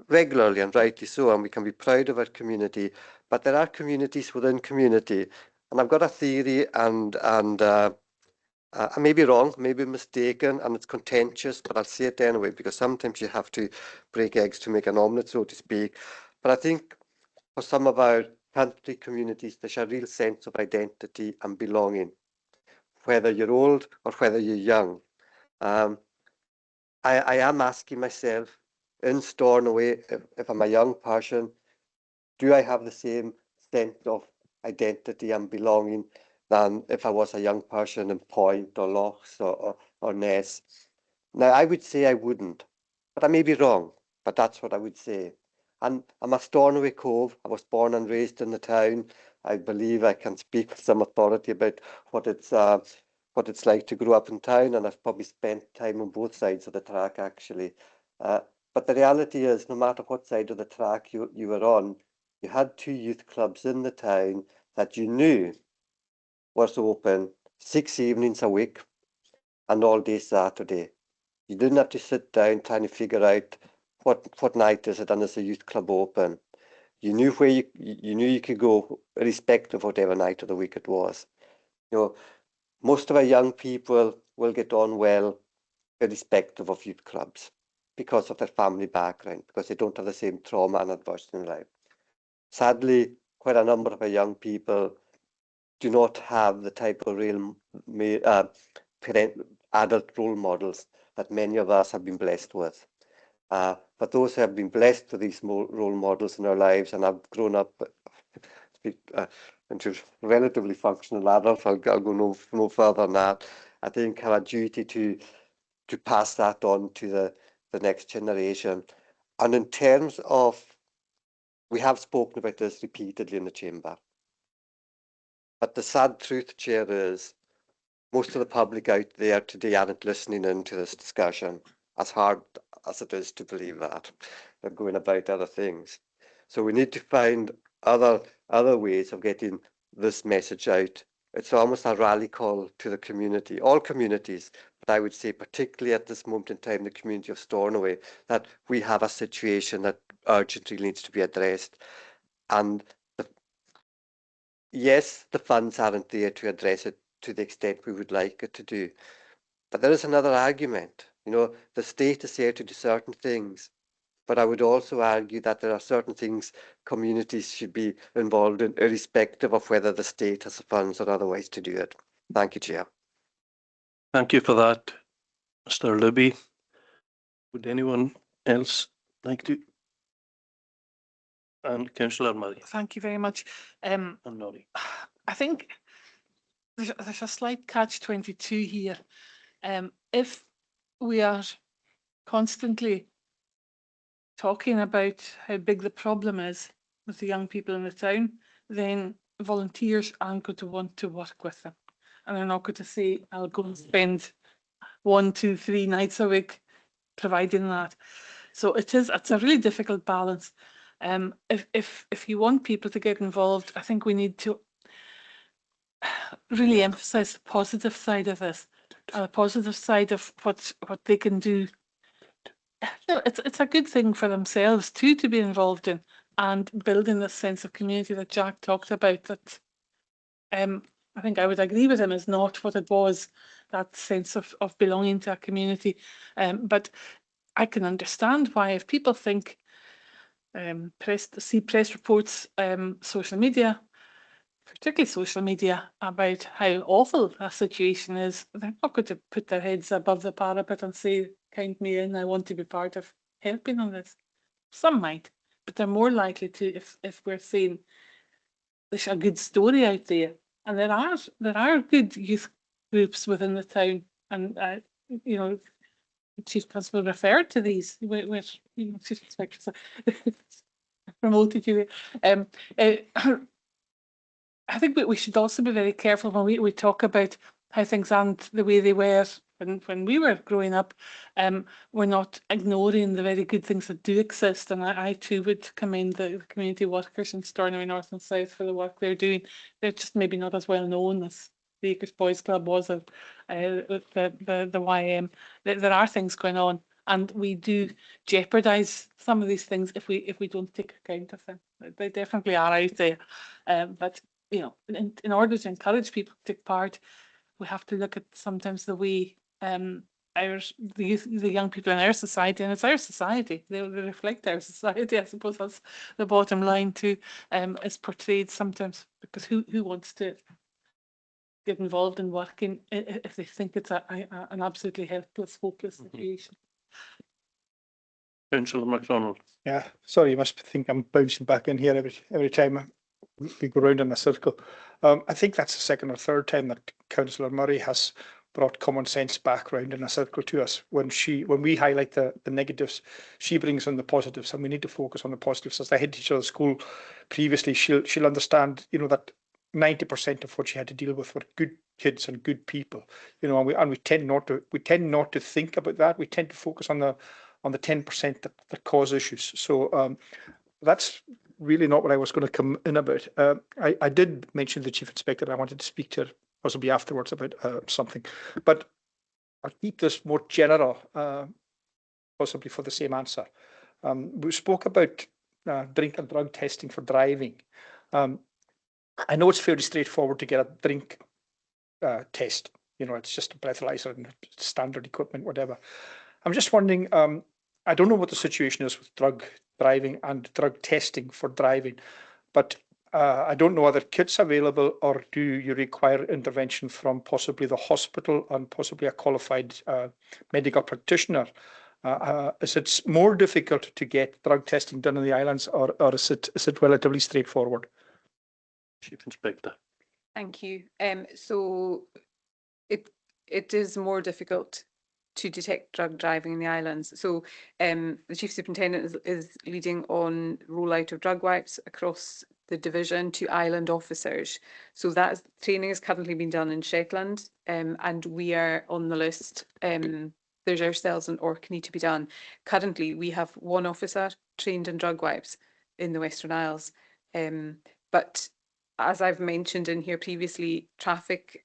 regularly, and rightly so, and we can be proud of our community, but there are communities within community. And I've got a theory, and I may be wrong, maybe mistaken, and it's contentious, but I'll say it anyway, because sometimes you have to break eggs to make an omelette, so to speak. But I think for some of our country communities, there's a real sense of identity and belonging, whether you're old or whether you're young. I am asking myself in Stornoway, if I'm a young person, do I have the same sense of identity and belonging than if I was a young person in Point or Lochs or Ness? Now, I would say I wouldn't, but I may be wrong, but that's what I would say. And I'm a Stornoway Cove. I was born and raised in the town. I believe I can speak with some authority about what it's like to grow up in town, and I've probably spent time on both sides of the track, actually. But the reality is, no matter what side of the track you were on, you had 2 youth clubs in the town that you knew was open 6 evenings a week and all day Saturday. You didn't have to sit down trying to figure out what night is it and is the youth club open. You knew where you knew you could go, irrespective of whatever night of the week it was. You know, most of our young people will get on well, irrespective of youth clubs, because of their family background, because they don't have the same trauma and adversity in life. Sadly, quite a number of our young people do not have the type of real adult role models that many of us have been blessed with. but those who have been blessed with these role models in our lives and have grown up into relatively functional adults, I'll go no further than that, I think have a duty to pass that on to the next generation. And in terms of, we have spoken about this repeatedly in the chamber, but the sad truth, Chair, is most of the public out there today aren't listening into this discussion, as hard as it is to believe that. They're going about other things. So we need to find other ways of getting this message out. It's almost a rally call to the community, all communities, but I would say particularly at this moment in time, the community of Stornoway, that we have a situation that urgently needs to be addressed. And yes, the funds aren't there to address it to the extent we would like it to do. But there is another argument. You know, the state is here to do certain things. But I would also argue that there are certain things communities should be involved in, irrespective of whether the state has the funds or otherwise to do it. Thank you, Chair. Thank you for that, Mr. Libby. Would anyone else like to? And Councillor Murray. Thank you very much. And Noddy. I think there's a slight catch-22 here. If we are constantly talking about how big the problem is with the young people in the town, then volunteers aren't going to want to work with them. And they're not going to say, I'll go and spend 1, 2, 3 nights a week providing that. So it's a really difficult balance. If you want people to get involved, I think we need to really emphasize the positive side of this, the positive side of what they can do. It's a good thing for themselves too to be involved in, and building this sense of community that Jack talked about. That I think I would agree with him is not what it was, that sense of belonging to a community. But I can understand why, if people think see press reports, social media, particularly social media, about how awful a situation is, they're not going to put their heads above the parapet and say, count me in, I want to be part of helping on this. Some might, but they're more likely to if we're saying there's a good story out there. And there are good youth groups within the town, and you know, Chief Constable referred to these where you know, Chief Inspector promoted you. I think we should also be very careful when we talk about how things aren't the way they were when we were growing up. We're not ignoring the very good things that do exist, and I too would commend the community workers in Stornoway North and South for the work they're doing. They're just maybe not as well known as the Acres Boys Club was, the YM. There are things going on, and we do jeopardise some of these things if we don't take account of them. They definitely are out there, but you know, in order to encourage people to take part, we have to look at sometimes the way the young people in our society, and it's our society, they reflect our society, I suppose that's the bottom line too, is portrayed sometimes, because who wants to get involved in working if they think it's an absolutely helpless, hopeless situation. Councillor MacDonald. Yeah, sorry, you must think I'm bouncing back in here every time we go round in a circle. I think that's the second or third time that Councillor Murray has brought common sense back round in a circle to us. When we highlight the negatives, she brings in the positives, and we need to focus on the positives. As the head teacher of the school previously, she'll understand, you know, that 90% of what she had to deal with were good kids and good people, you know, and we tend not to think about that. We tend to focus on the 10% that cause issues. So that's really not what I was going to come in about. I did mention the Chief Inspector. I wanted to speak to her possibly afterwards about something, but I'll keep this more general, possibly for the same answer. We spoke about drink and drug testing for driving. I know it's fairly straightforward to get a drink test. You know, it's just a breathalyzer and standard equipment, whatever. I'm just wondering, I don't know what the situation is with drug driving and drug testing for driving, but I don't know, are there kits available, or do you require intervention from possibly the hospital and possibly a qualified medical practitioner Is it more difficult to get drug testing done in the islands, or is it relatively straightforward? Chief Inspector. Thank you. So it is more difficult to detect drug driving in the islands. So the Chief Superintendent is leading on rollout of drug wipes across the division to island officers. So that training is currently being done in Shetland, and we are on the list. There's ourselves and Orkney to be done. Currently, we have one officer trained in drug wipes in the Western Isles. But as I've mentioned in here previously, traffic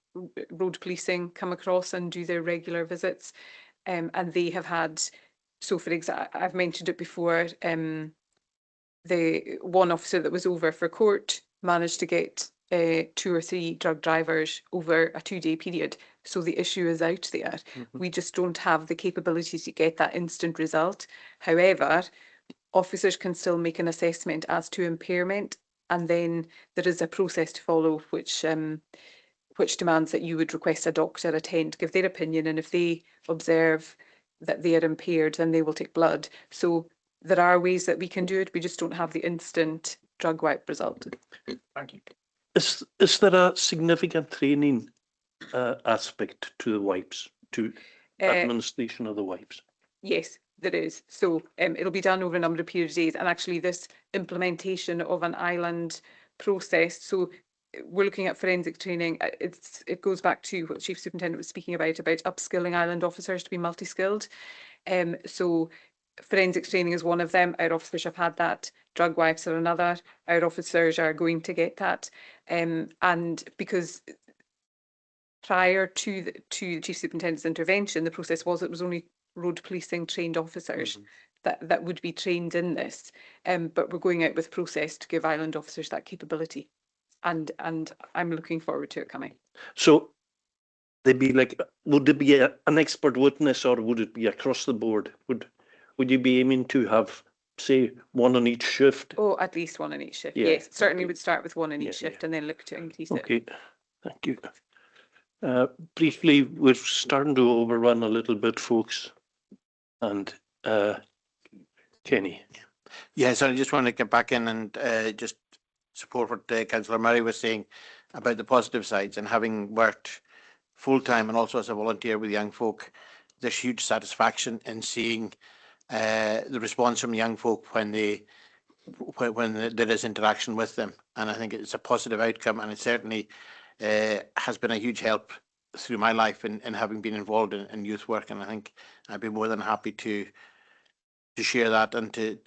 road policing come across and do their regular visits, and they have had, so for example, I've mentioned it before, the one officer that was over for court managed to get 2 or 3 drug drivers over a 2-day period. So the issue is out there. We just don't have the capability to get that instant result. However, officers can still make an assessment as to impairment, and then there is a process to follow which demands that you would request a doctor attend, give their opinion, and if they observe that they are impaired, then they will take blood. So there are ways that we can do it. We just don't have the instant drug wipe result. Thank you. Is there a significant training aspect to the wipes, to administration of the wipes? Yes, there is. So it'll be done over a number of periods of days, and actually this implementation of an island process. So we're looking at forensic training. It goes back to what Chief Superintendent was speaking about upskilling island officers to be multi-skilled. So forensic training is one of them. Our officers have had that. Drug wipes are another. Our officers are going to get that. And because prior to the Chief Superintendent's intervention, the process was it was only road policing trained officers that would be trained in this. But we're going out with process to give island officers that capability. And I'm looking forward to it coming. So they'd be like, would it be an expert witness, or would it be across the board? Would you be aiming to have, say, one on each shift? Oh, at least one on each shift. Yeah, Yes, certainly okay. would start with one on each Yeah, shift and then look to increase it. Okay, thank you. Briefly, we're starting to overrun a little bit, folks. And Kenny. Yes, I just want to get back in and just support what Councillor Murray was saying about the positive sides, and having worked full-time and also as a volunteer with young folk, there's huge satisfaction in seeing the response from young folk when there is interaction with them. And I think it's a positive outcome, and it certainly has been a huge help through my life in having been involved in youth work. And I think I'd be more than happy to share that and to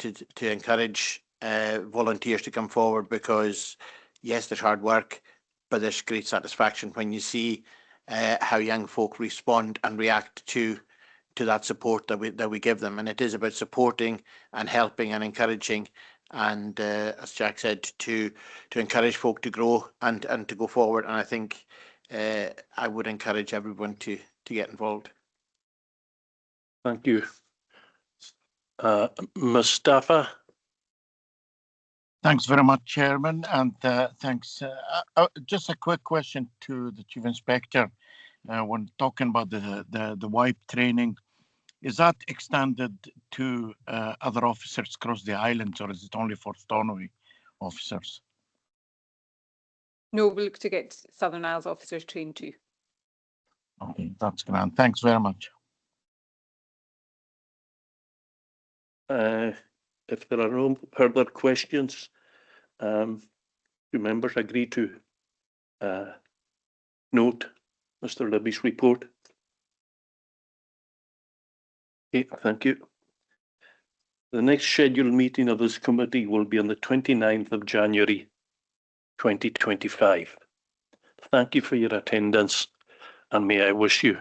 encourage volunteers to come forward, because yes, there's hard work, but there's great satisfaction when you see how young folk respond and react to that support that we give them. And it is about supporting and helping and encouraging, and as Jack said, to encourage folk to grow and to go forward. And I think I would encourage everyone to get involved. Thank you. Mustafa. Thanks very much, Chairman, and thanks. Just a quick question to the Chief Inspector. When talking about the wipe training, is that extended to other officers across the islands, or is it only for Stornoway officers? No, we'll look to get Southern Isles officers trained too. Okay, that's grand. Thanks very much. If there are no further questions, do members agree to note Mr. Libby's report? Okay, thank you. The next scheduled meeting of this committee will be on the 29th of January 2025. Thank you for your attendance, and may I wish you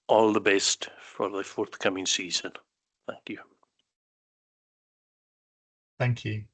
all the best for the forthcoming season. Thank you. Thank you.